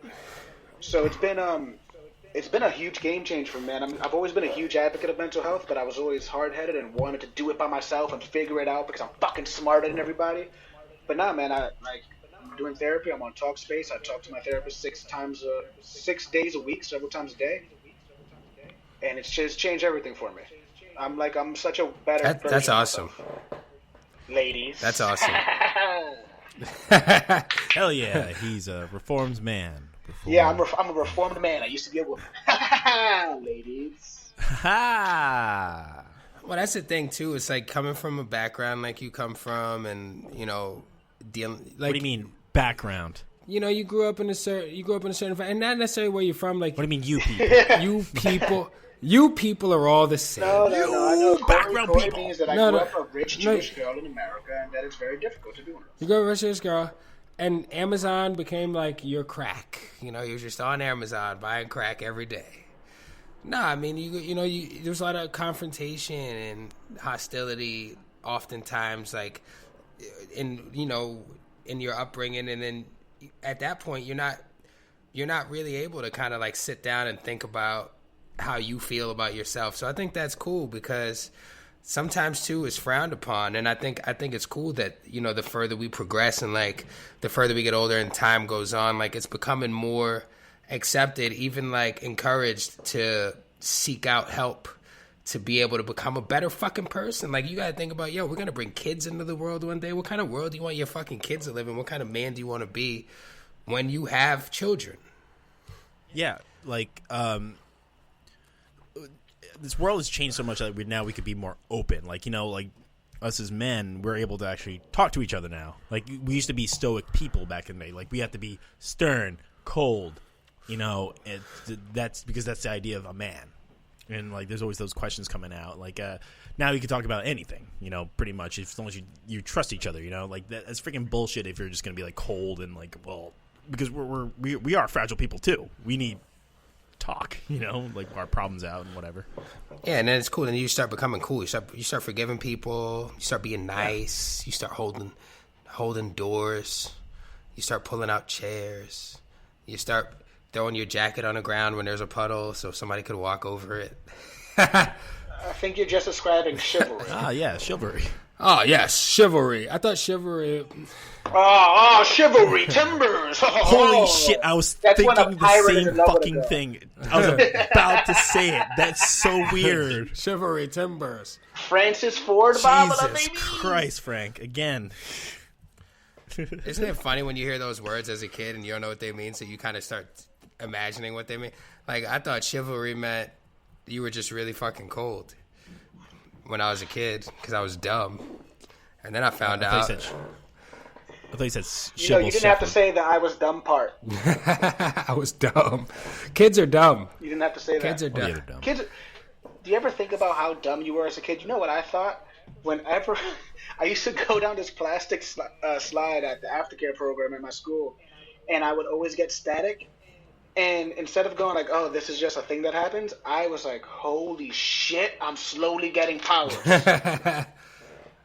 So it's been a huge game change for me, man. I've always been a huge advocate of mental health, but I was always hard-headed and wanted to do it by myself and figure it out because I'm fucking smarter than everybody. But now, man, I'm doing therapy. I'm on Talkspace. I talk to my therapist 6 days a week, several times a day. And it's just changed everything for me. I'm such a better person. That's awesome. Ladies. That's awesome. Hell yeah, he's a reformed man. Yeah, I'm a reformed man. I used to be a woman. Ladies. Well, that's the thing too. It's like coming from a background like you come from, and dealing. Like, what do you mean background? you grew up in a certain, and not necessarily where you're from. Like, What do you mean, you people? you people are all the same. No. I know background Corey people. means that I grew up a rich Jewish girl in America, and that it's very difficult to do this. You go to a rich girl, and Amazon became like your crack. You're just on Amazon buying crack every day. No, I mean, there's a lot of confrontation and hostility oftentimes, like, in your upbringing, and then at that point, you're not really able to kind of like sit down and think about how you feel about yourself. So I think that's cool, because sometimes too it's frowned upon, and I think it's cool that the further we progress and like the further we get older and time goes on, like it's becoming more accepted, even like encouraged to seek out help to be able to become a better fucking person. Like, you gotta think about, we're gonna bring kids into the world one day. What kind of world do you want your fucking kids to live in? What kind of man do you want to be when you have children? Yeah, like this world has changed so much that we could be more open. Like, like us as men, we're able to actually talk to each other now. Like, we used to be stoic people back in the day. Like, we have to be stern, cold, and that's because that's the idea of a man. And like, there's always those questions coming out. Like, now you can talk about anything, pretty much, as long as you trust each other. Like, that's freaking bullshit if you're just gonna be like cold and like, well, because we are fragile people too. We need talk, like our problems out and whatever. Yeah, and then it's cool. And you start becoming cool. You start forgiving people. You start being nice. You start holding doors. You start pulling out chairs. You start throwing your jacket on the ground when there's a puddle so somebody could walk over it. I think you're just describing chivalry. Yeah, chivalry. Oh, yes, chivalry. I thought chivalry... chivalry, timbers. Holy shit, I was thinking the same fucking thing. I was about to say it. That's so weird. Chivalry, timbers. Francis Ford Coppola, Jesus baby. Christ, Frank. Again. Isn't it funny when you hear those words as a kid and you don't know what they mean, so you kind of start imagining what they mean? Like, I thought chivalry meant you were just really fucking cold when I was a kid because I was dumb. And then I found out... I thought you said you didn't have to say the I was dumb part. I was dumb. Kids are dumb. You didn't have to say Kids that. are dumb. they're dumb. Kids, do you ever think about how dumb you were as a kid? You know what I thought? Whenever I used to go down this plastic slide at the aftercare program at my school, and I would always get static. And instead of going like, oh, this is just a thing that happens, I was like, holy shit, I'm slowly getting powers.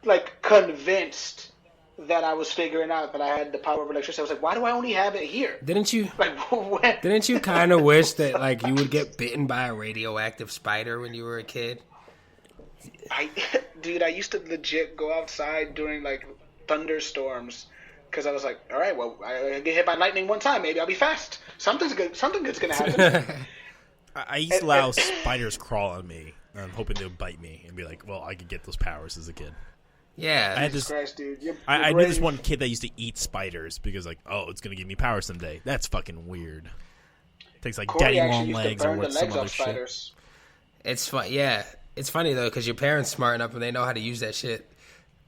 Like, convinced that I was figuring out that I had the power of electricity. I was like, why do I only have it here? Didn't you? Like, when? Didn't you kind of wish that like you would get bitten by a radioactive spider when you were a kid? Dude, I used to legit go outside during like thunderstorms because I was like, all right, well, I get hit by lightning one time, maybe I'll be fast. Something good's gonna happen. I used to allow spiders crawl on me, hoping they would bite me, and be like, well, I could get those powers as a kid. Yeah, I had Jesus Christ, dude. I knew this one kid that used to eat spiders because, like, oh, it's gonna give me power someday. That's fucking weird. Takes like Corey daddy long legs or what some other shit. Spiders. it's fun. Yeah, it's funny though because your parents smart enough and they know how to use that shit.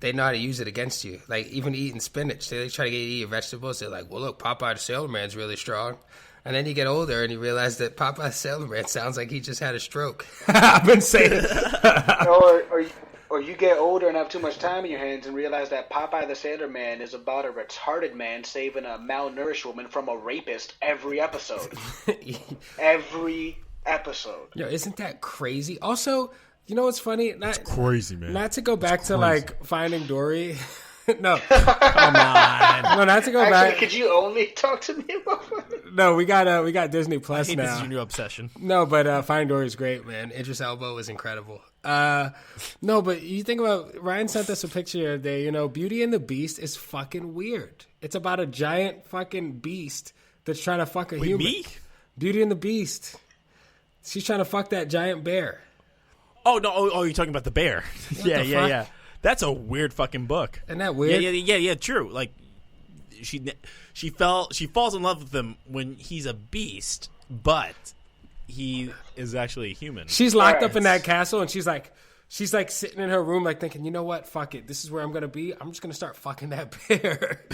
They know how to use it against you. Like even eating spinach, they try to get you to eat your vegetables. They're like, well, look, Popeye the Sailor Man's really strong. And then you get older and you realize that Popeye the Sailor Man sounds like he just had a stroke. I've been saying. Or you get older and have too much time in your hands and realize that Popeye the Sailor Man is about a retarded man saving a malnourished woman from a rapist every episode. Every episode. Yo, isn't that crazy? Also, you know what's funny? It's crazy, man. Not to go back to like Finding Dory. No, come on. No, not to go back. Could you only talk to me about it? No, we got Disney Plus now. This is your new obsession. No, but Finding Dory is great, man. Idris Elba was incredible. No, but you think about Ryan sent us a picture the other day. You know, Beauty and the Beast is fucking weird. It's about a giant fucking beast that's trying to fuck a human. Me? Beauty and the Beast. She's trying to fuck that giant bear. Oh no! Oh, you're talking about the bear? Yeah. Yeah. That's a weird fucking book. Isn't that weird? Yeah. True. Like she falls in love with him when he's a beast, but he is actually a human. She's locked up in that castle, and she's like, She's like sitting in her room, like thinking, you know what? Fuck it. This is where I'm gonna be. I'm just gonna start fucking that bear.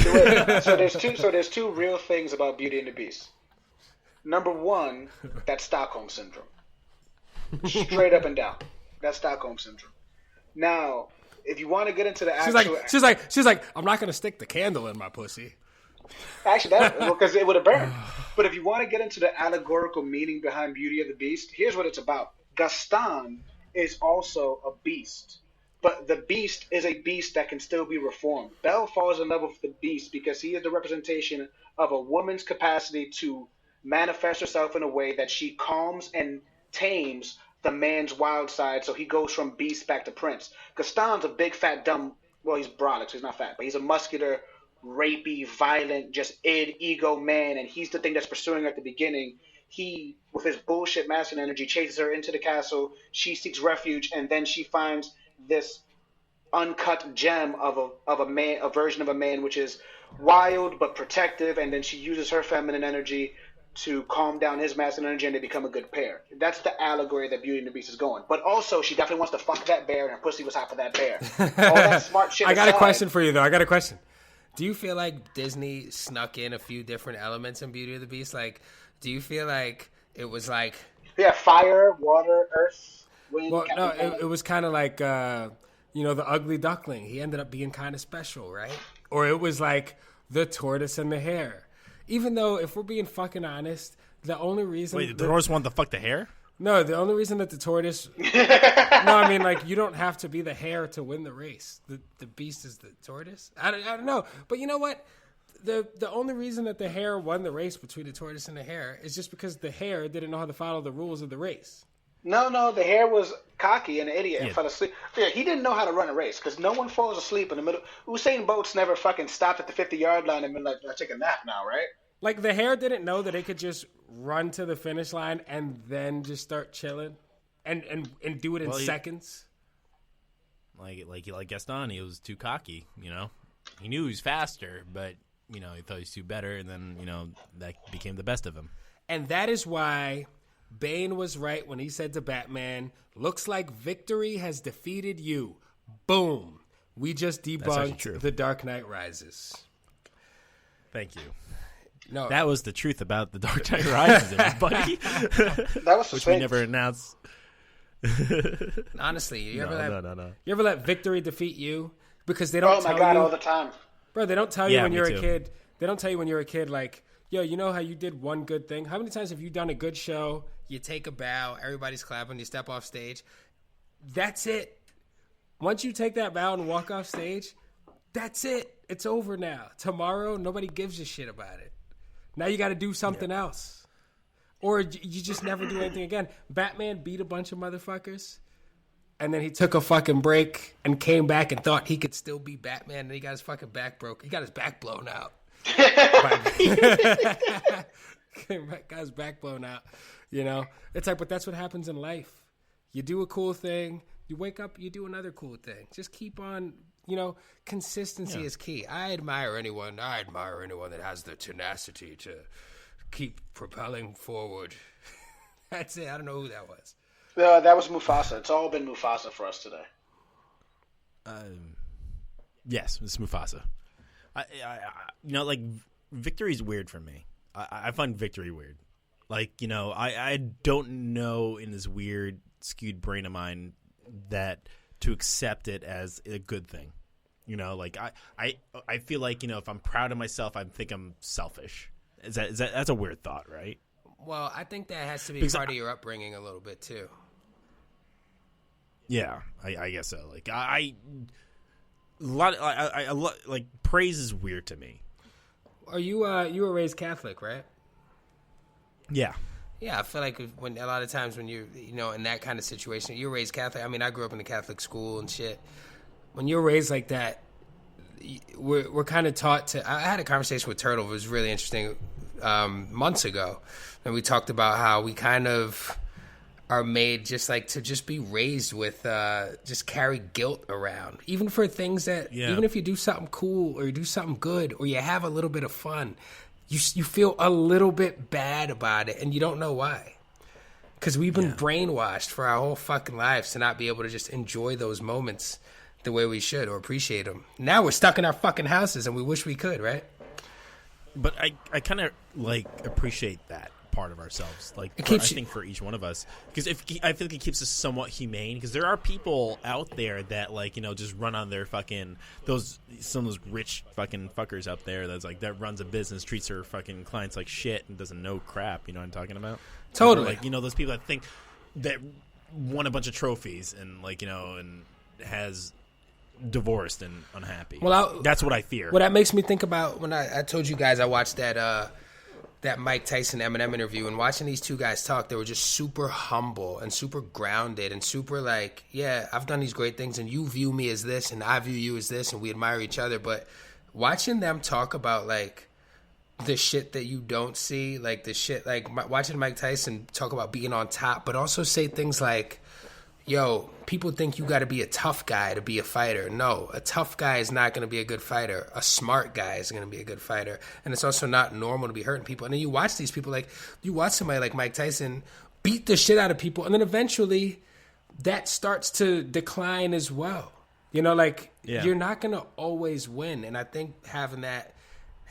So there's two real things about Beauty and the Beast. Number one, that's Stockholm syndrome. Straight up and down. That's Stockholm syndrome. Now, if you want to get into the actual, she's like, I'm not gonna stick the candle in my pussy. Actually, because it would have burned. But if you want to get into the allegorical meaning behind Beauty and the Beast, here's what it's about. Gaston is also a beast, but the beast is a beast that can still be reformed. Belle falls in love with the beast because he is the representation of a woman's capacity to manifest herself in a way that she calms and tames the man's wild side, so he goes from beast back to prince. Gaston's a big, fat, dumb, well, he's brolic, so he's not fat, but he's a muscular, rapey, violent, just ego man, and he's the thing that's pursuing her at the beginning. He, with his bullshit masculine energy, chases her into the castle. She seeks refuge, and then she finds this uncut gem of a man, a version of a man which is wild but protective, and then she uses her feminine energy to calm down his masculine energy, and they become a good pair. That's the allegory that Beauty and the Beast is going. But also, she definitely wants to fuck that bear, and her pussy was hot for that bear. All that smart shit I got aside, a question for you, though. I got a question. Do you feel like Disney snuck in a few different elements in Beauty and the Beast? Like, do you feel like it was like... Yeah, fire, water, earth, wind. Well, no, it was kind of like, the ugly duckling. He ended up being kind of special, right? Or it was like the tortoise and the hare. Even though, if we're being fucking honest, the only reason... Wait, the tortoise wanted to fuck the hare? No, the only reason that the tortoise... No, I mean, like, you don't have to be the hare to win the race. The beast is the tortoise? I don't know. But you know what? The only reason that the hare won the race between the tortoise and the hare is just because the hare didn't know how to follow the rules of the race. No, the hare was cocky and an idiot and fell asleep. Yeah, he didn't know how to run a race because no one falls asleep in the middle. Usain Bolt's never fucking stopped at the 50-yard line and been like, I'll take a nap now, right? Like, the hare didn't know that it could just run to the finish line and then just start chilling and do it in seconds. Like Gaston, he was too cocky, He knew he was faster, but, he thought he was too better, and then, that became the best of him. And that is why Bane was right when he said to Batman, looks like victory has defeated you. Boom. We just debunked The Dark Knight Rises. Thank you. No, that was the truth about The Dark Knight Rises, everybody. That was which we never announced. Honestly, you ever let victory defeat you? Because they don't tell you. Oh my God, all the time. Bro, they don't tell you when you're a kid. They don't tell you when you're a kid, like, yo, you know how you did one good thing? How many times have you done a good show? You take a bow, everybody's clapping, you step off stage. That's it. Once you take that bow and walk off stage, that's it. It's over now. Tomorrow, nobody gives a shit about it. Now you got to do something else. Or you just never do anything again. Batman beat a bunch of motherfuckers, and then he took a fucking break and came back and thought he could still be Batman, and he got his fucking back broke. He got his back blown out. Got his back blown out. It's like, but that's what happens in life. You do a cool thing, you wake up, you do another cool thing. Just keep on. Consistency is key. I admire anyone that has the tenacity to keep propelling forward. That's it. I don't know who that was. That was Mufasa. It's all been Mufasa for us today. Yes, it's Mufasa. Victory's weird for me. I find victory weird. I don't know in this weird, skewed brain of mine that to accept it as a good thing. I feel like, if I'm proud of myself, I think I'm selfish. That's a weird thought, right? Well, I think that has to be part of your upbringing a little bit too. Yeah, I guess so. Praise is weird to me. Are you you were raised Catholic, right? Yeah. Yeah, I feel like when a lot of times when you're in that kind of situation, you're raised Catholic. I mean, I grew up in a Catholic school and shit. When you're raised like that, we're kind of taught to. I had a conversation with Turtle. It was really interesting months ago, and we talked about how we kind of are made to be raised with just carry guilt around, even for things that even if you do something cool or you do something good or you have a little bit of fun, you feel a little bit bad about it and you don't know why. Because we've been brainwashed for our whole fucking lives to not be able to just enjoy those moments the way we should or appreciate them. Now we're stuck in our fucking houses and we wish we could, right? But I kind of like appreciate that part of ourselves, like I think for each one of us, because I feel like it keeps us somewhat humane. Because there are people out there that like just run on their fucking some of those rich fucking fuckers out there that's like that runs a business, treats their fucking clients like shit, and doesn't know crap. You know what I'm talking about? Totally. Like those people that think that won a bunch of trophies and and has divorced and unhappy. Well, that's what I fear. Well, that makes me think about when I told you guys I watched that Mike Tyson Eminem interview, and watching these two guys talk, they were just super humble and super grounded and super like, yeah, I've done these great things and you view me as this and I view you as this and we admire each other. But watching them talk about like the shit that you don't see, like the shit, like watching Mike Tyson talk about being on top, but also say things like, yo, people think you got to be a tough guy to be a fighter. No, a tough guy is not going to be a good fighter. A smart guy is going to be a good fighter. And it's also not normal to be hurting people. And then you watch these people, like, you watch somebody like Mike Tyson beat the shit out of people, and then eventually that starts to decline as well. You're not going to always win. And I think having that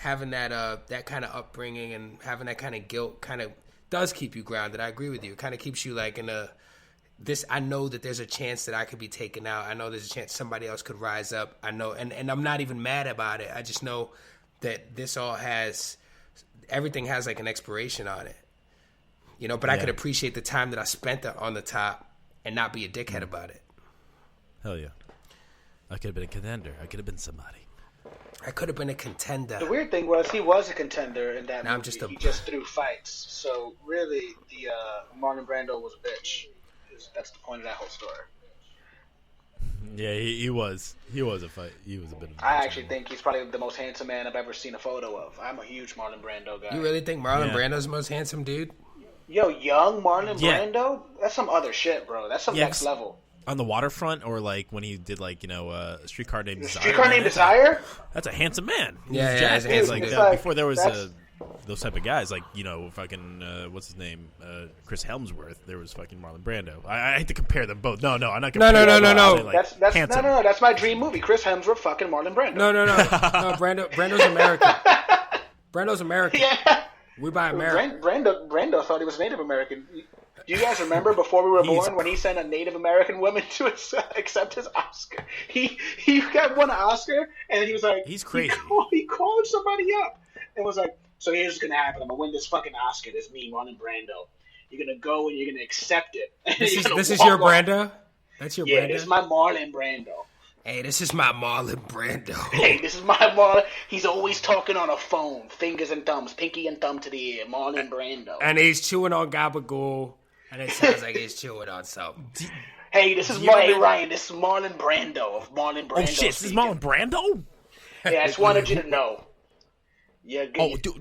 kind of upbringing and having that kind of guilt kind of does keep you grounded. I agree with you. It kind of keeps you like in I know that there's a chance that I could be taken out. I know there's a chance somebody else could rise up. I know, and I'm not even mad about it. I just know that everything has like an expiration on it. But I could appreciate the time that I spent on the top and not be a dickhead about it. Hell yeah. I could have been a contender. I could have been somebody. I could have been a contender. The weird thing was he was a contender in that movie. He just threw fights. So really, the Marlon Brando was a bitch. That's the point of that whole story. Yeah, he was. He was a fight. He was a bit of a I actually think he's probably the most handsome man I've ever seen a photo of. I'm a huge Marlon Brando guy. You really think Marlon Brando's the most handsome dude? Yo, young Marlon Brando? That's some other shit, bro. That's some next level. On the waterfront, or like when he did like Streetcar Named Desire. Streetcar Named Desire? That's a handsome man. Yeah, he's handsome. Before there was those type of guys, like fucking what's his name, Chris Helmsworth. There was fucking Marlon Brando. I hate to compare them both. No, I'm not comparing. No. That's my dream movie. Chris Helmsworth, fucking Marlon Brando. No. Brando's American. Brando's American. Yeah. We buy American. Brando thought he was Native American. Do you guys remember before we were born when he sent a Native American woman to accept his Oscar? He won an Oscar, and he was like, he's crazy. He called somebody up and was like, so here's what's going to happen. I'm going to win this fucking Oscar. This me, Marlon Brando. You're going to go and you're going to accept it. This is your Brando? That's your Brando? Yeah, this is my Marlon Brando. Hey, this is my Marlon Brando. Hey, this is my Marlon. He's always talking on a phone. Fingers and thumbs. Pinky and thumb to the ear. Marlon Brando. And he's chewing on gabagool. And it sounds like he's chewing on something. Hey, this is Ryan. This is Marlon Brando of Marlon Brando. Oh, shit. This is Marlon Brando? Yeah, I just wanted you to know. Yeah,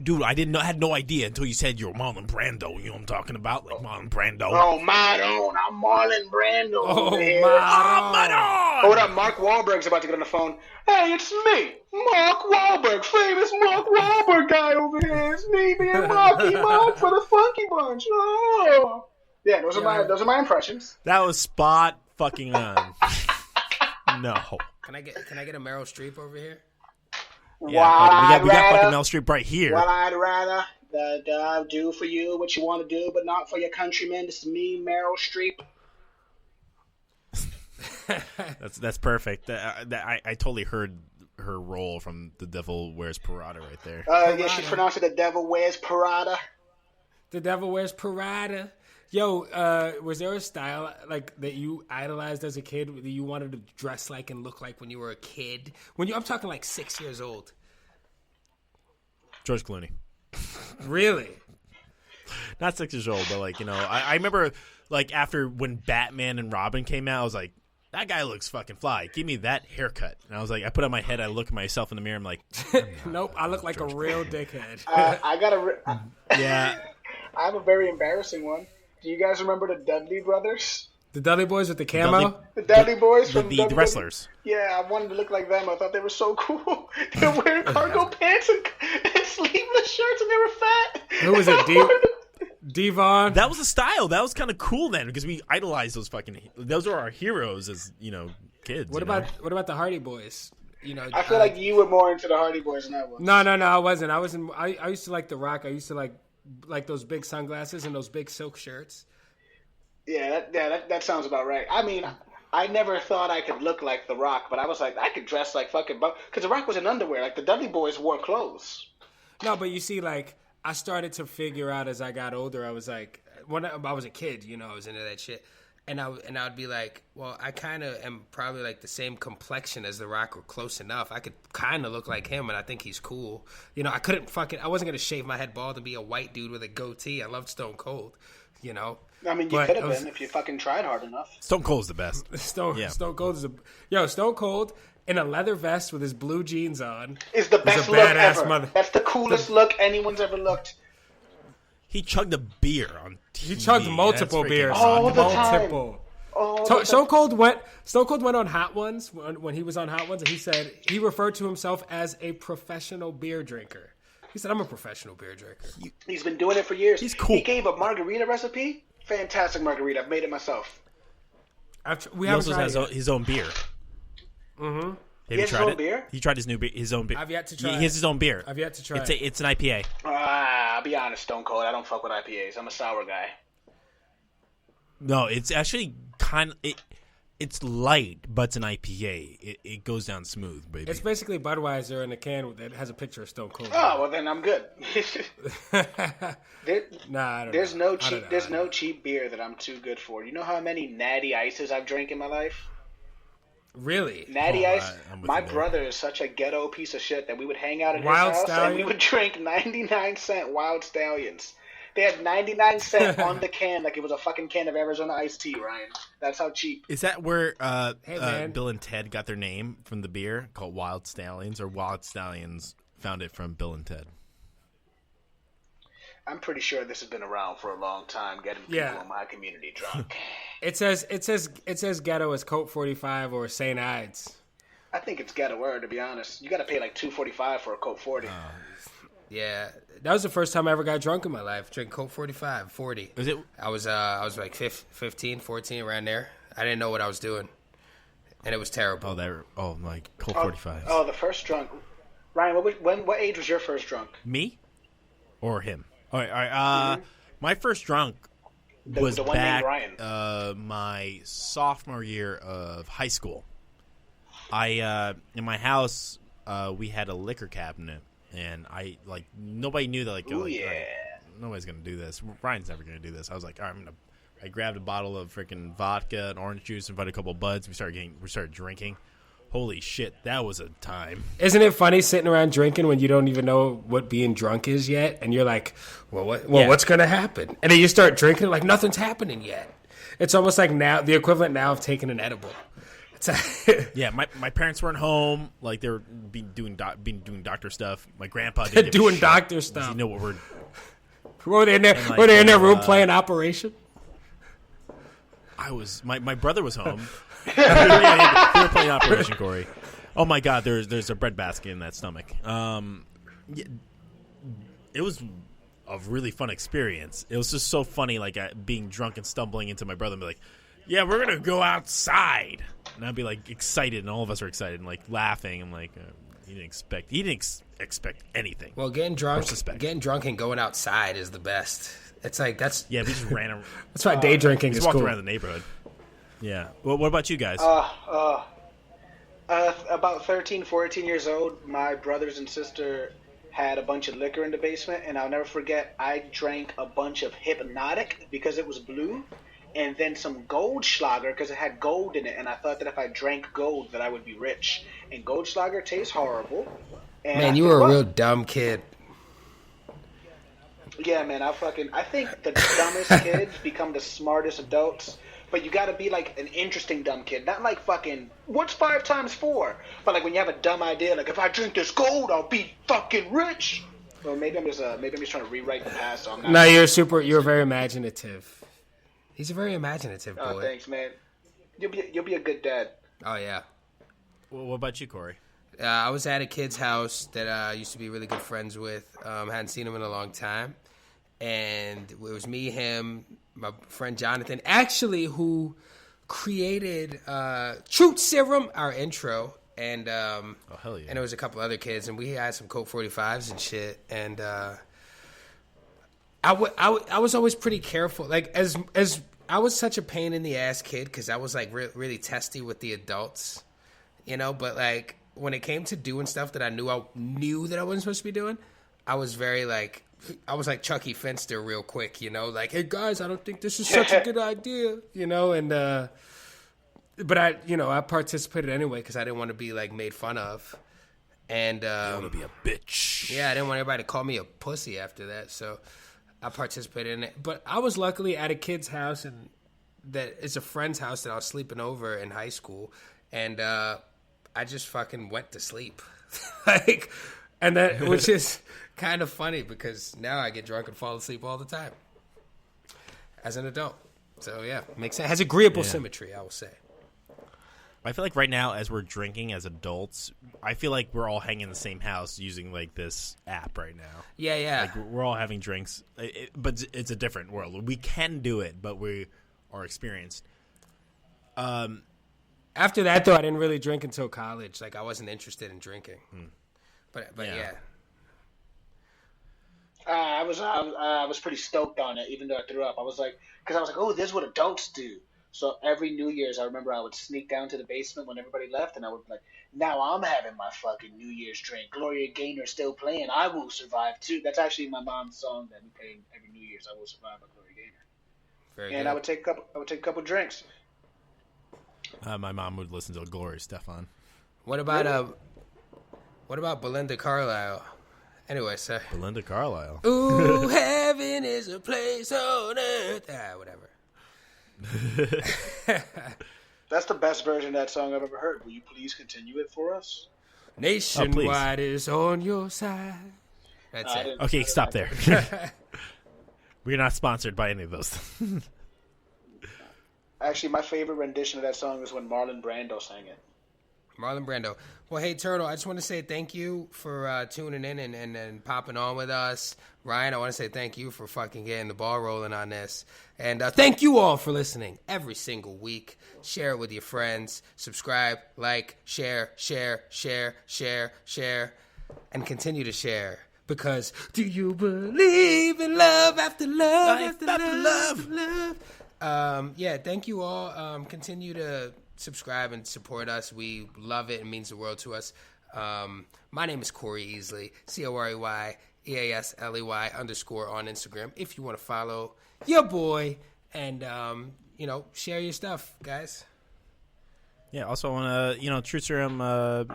dude, I had no idea until you said you're Marlon Brando. You know what I'm talking about? Like Marlon Brando. Oh, Maron. I'm Marlon Brando. Oh, Maron. Hold up. Mark Wahlberg's about to get on the phone. Hey, it's me. Mark Wahlberg. Famous Mark Wahlberg guy over here. It's me being Mark for the Funky Bunch. Oh. Yeah, those are my impressions. That was spot fucking on. No. Can I get a Meryl Streep over here? Yeah, we got fucking Meryl Streep right here. Well, I'd rather that do for you what you want to do, but not for your countrymen. This is me, Meryl Streep. That's perfect. I totally heard her role from The Devil Wears Prada right there. Yeah, she pronounced it The Devil Wears Prada. The Devil Wears Prada. Yo, was there a style like that you idolized as a kid that you wanted to dress like and look like when you were a kid? I'm talking like 6 years old. George Clooney. Really? Not 6 years old, but like I remember like after when Batman and Robin came out, I was like, that guy looks fucking fly. Give me that haircut. And I was like, I put on my head, I look at myself in the mirror, I'm like, nope, I look like George a real dickhead. Yeah. I have a very embarrassing one. Do you guys remember the Dudley brothers? The Dudley boys with the camo? The Dudley boys from the wrestlers. Yeah, I wanted to look like them. I thought they were so cool. They were wearing cargo pants and sleeveless shirts, and they were fat. Who was it? Devon. That was a style. That was kind of cool then because we idolized those those are our heroes as, kids. What about the Hardy Boys? I feel like you were more into the Hardy Boys than I was. No, I wasn't. I used to like The Rock. I used to like those big sunglasses and those big silk shirts. Yeah, that sounds about right. I mean, I never thought I could look like The Rock, but I was like, I could dress like fucking... Because The Rock was in underwear. Like, the Dudley Boys wore clothes. No, but you see, like, I started to figure out as I got older, I was like... When I was a kid, I was into that shit. And I'd be like, well, I kind of am probably like the same complexion as The Rock or close enough. I could kind of look like him, and I think he's cool. I wasn't going to shave my head bald and be a white dude with a goatee. I loved Stone Cold, I mean, you could have been if you fucking tried hard enough. Stone Cold's the best. Stone Cold is Stone Cold in a leather vest with his blue jeans on is the best look ever. That's the coolest look anyone's ever looked. He chugged a beer on TV. He chugged multiple beers. All the multiple. Time. Stone Cold went on Hot Ones when he was on Hot Ones, and he said he referred to himself as a professional beer drinker. He said, "I'm a professional beer drinker." He's been doing it for years. He's cool. He gave a margarita recipe. Fantastic margarita. I've made it myself. He also has his own beer. Mm-hmm. He has his own beer? He tried his own beer. I've yet to try He has his own beer. I've yet to try It's an IPA. I'll be honest, Stone Cold. I don't fuck with IPAs. I'm a sour guy. No, it's actually it's light, but it's an IPA. It goes down smooth, baby. It's basically Budweiser in a can that has a picture of Stone Cold. Oh, well then I'm good. I don't know. There's no cheap beer that I'm too good for. You know how many Natty Ices I've drank in my life? Really? Natty Ice. My brother is such a ghetto piece of shit that we would hang out at his house and we would drink 99-cent Wild Stallions. They had 99-cent on the can like it was a fucking can of Arizona iced tea, Ryan. That's how cheap. Is that where Bill and Ted got their name from the beer called Wild Stallions, or Wild Stallions found it from Bill and Ted? I'm pretty sure this has been around for a long time, getting people in my community drunk. It says ghetto as Colt 45 or St. Ides. I think it's ghetto-er, to be honest. You got to pay like $2.45 for a Colt 40. Yeah, that was the first time I ever got drunk in my life. Drank Colt 45, 40. Was it? I was like 15, 14, around there. I didn't know what I was doing, and it was terrible. My Colt 45. Oh, the first drunk. Ryan, what age was your first drunk? Me or him? All right. My first drunk was the one back named Ryan. My sophomore year of high school. In my house we had a liquor cabinet, and nobody knew that nobody's gonna do this. Ryan's never gonna do this. I was like, all right, I grabbed a bottle of freaking vodka and orange juice, invited a couple of buds. We started drinking. Holy shit, that was a time. Isn't it funny sitting around drinking when you don't even know what being drunk is yet? And you're like, what's going to happen? And then you start drinking like nothing's happening yet. It's almost like now the equivalent now of taking an edible. Yeah, my parents weren't home. Like they were doing doctor stuff. My grandpa didn't doing doctor stuff. You know what were they in there? Were they in their room playing Operation? My brother was home. We were playing Operation Corey. Oh my God, there's a breadbasket in that stomach. It was a really fun experience. It was just so funny, like being drunk and stumbling into my brother and be like, "Yeah, we're gonna go outside," and I'd be like excited, and all of us are excited and like laughing. I'm like, he didn't expect anything. Well, getting drunk and going outside is the best. It's like we just ran around. That's why day drinking is cool. Walked around the neighborhood. Yeah. Well, what about you guys? About 13, 14 years old, my brothers and sister had a bunch of liquor in the basement, and I'll never forget, I drank a bunch of Hypnotic because it was blue, and then some Goldschlager because it had gold in it, and I thought that if I drank gold that I would be rich. And Goldschlager tastes horrible. And man, you were a real dumb kid. Yeah, man, I think the dumbest kids become the smartest adults. But you gotta be like an interesting dumb kid, not like fucking what's 5 times 4? But like when you have a dumb idea, like if I drink this gold, I'll be fucking rich. Well, maybe I'm just trying to rewrite the past. So I'm not. No, you're very imaginative. He's a very imaginative boy. Oh, thanks, man. You'll be a good dad. Oh yeah. Well, what about you, Corey? I was at a kid's house that I used to be really good friends with. Hadn't seen him in a long time. and it was me, him, my friend Jonathan, actually, who created Trooth Syrum, our intro, and Oh hell yeah! and there was a couple other kids, and we had some Coke 45s and shit, and I was always pretty careful, like as I was such a pain in the ass kid because I was like really testy with the adults, you know, but like when it came to doing stuff that I knew that I wasn't supposed to be doing, I was very like. I was like Chucky Finster real quick, you know, like, hey guys, I don't think this is such a good idea, you know, and, but I participated anyway because I didn't want to be like made fun of. And, I want to be a bitch. Yeah, I didn't want everybody to call me a pussy after that. So I participated in it, but I was luckily at a kid's house and that it's a friend's house that I was sleeping over in high school. And, I just fucking went to sleep like, and that, which is kind of funny because now I get drunk and fall asleep all the time as an adult. So yeah, makes sense. Has agreeable symmetry, I will say. I feel like right now, as we're drinking as adults, I feel like we're all hanging in the same house using like this app right now. Yeah. Like we're all having drinks, but it's a different world. We can do it, but we are experienced. After that, though, I didn't really drink until college. Like I wasn't interested in drinking. But yeah. I was pretty stoked on it, even though I threw up. I was like, oh, this is what adults do. So every New Year's, I remember I would sneak down to the basement when everybody left, and I would be like, now I'm having my fucking New Year's drink. Gloria Gaynor's still playing. I Will Survive too. That's actually my mom's song that we play every New Year's. I Will Survive by Gloria Gaynor. Very and good. I would take a couple drinks. My mom would listen to Gloria Stefan. What about Belinda Carlisle? Anyway, sir. Belinda Carlisle. Ooh, heaven is a place on earth. Whatever. That's the best version of that song I've ever heard. Will you please continue it for us? Nationwide is on your side. That's it. Okay, stop there. We're not sponsored by any of those. Actually, my favorite rendition of that song is when Marlon Brando sang it. Marlon Brando. Well, hey, Turtle, I just want to say thank you for tuning in and popping on with us. Ryan, I want to say thank you for fucking getting the ball rolling on this. And thank you all for listening every single week. Share it with your friends. Subscribe, like, share, and continue to share. Because do you believe in love after love after love? Yeah, thank you all. Continue to subscribe and support us. We love it. It means the world to us. My name is Corey Easley, COREYEASLEY _ on Instagram. If you want to follow your boy and, share your stuff, guys. Yeah, also on Trooth Syrum _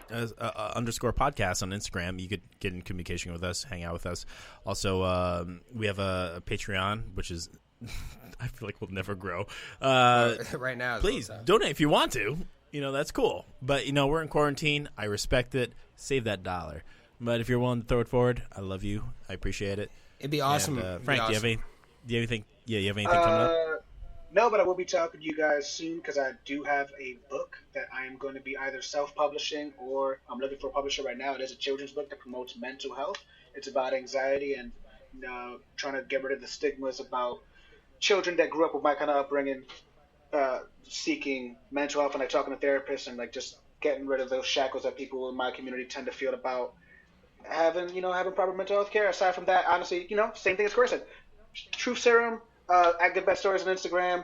podcast on Instagram. You could get in communication with us, hang out with us. Also, we have a Patreon, which is I feel like we'll never grow. Right now, please donate if you want to. That's cool. But we're in quarantine. I respect it. Save that dollar. But if you're willing to throw it forward, I love you. I appreciate it. It'd be awesome. And, Frank, do you have anything? Yeah, you have anything coming up? No, but I will be talking to you guys soon because I do have a book that I am going to be either self-publishing or I'm looking for a publisher right now. It is a children's book that promotes mental health. It's about anxiety and trying to get rid of the stigmas about children that grew up with my kind of upbringing, seeking mental health, and talking to therapists and just getting rid of those shackles that people in my community tend to feel about having proper mental health care. Aside from that, honestly, same thing as Corey said. Trooth Syrum, at Good Best Stories on Instagram.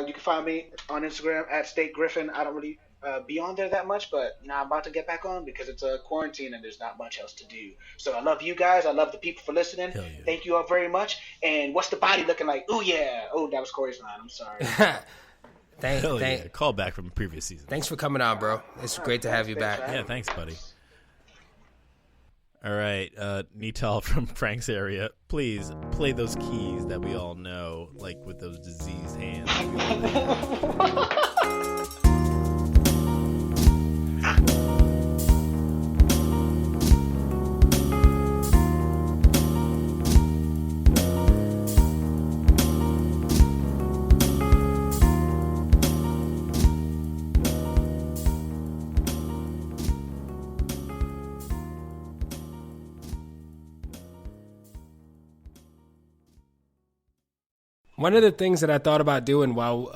You can find me on Instagram at State Griffin. I don't really be on there that much, but I'm about to get back on because it's a quarantine and there's not much else to do. So I love you guys. I love the people for listening. Hell yeah. Thank you all very much. And what's the body looking like? Oh yeah. Oh, that was Corey's line. I'm sorry. Yeah. Call back from the previous season. Thanks for coming on, bro. It's great to have you back. Yeah, thanks, buddy. All right, Nital from Frank's area, please play those keys that we all know, like with those diseased hands. One of the things that I thought about doing while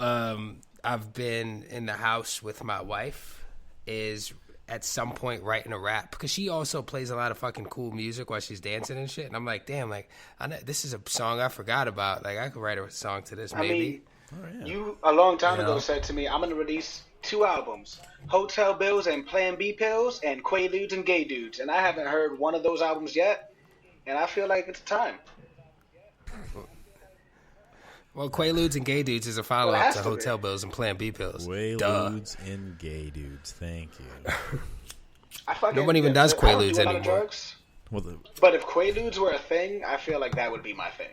I've been in the house with my wife is at some point writing a rap, because she also plays a lot of fucking cool music while she's dancing and shit. And I'm like, damn, like this is a song I forgot about. Like I could write a song to this maybe. You a long time ago said to me, I'm gonna release 2 albums: Hotel Bills and Plan B Pills, and Quaaludes and Gay Dudes. And I haven't heard one of those albums yet, and I feel like it's time. Well, Quaaludes and Gay Dudes is a follow-up to Hotel Bills and Plan B Pills. Quaaludes and Gay Dudes. Thank you. Nobody even does Quaaludes anymore. But if Quaaludes were a thing, I feel like that would be my thing.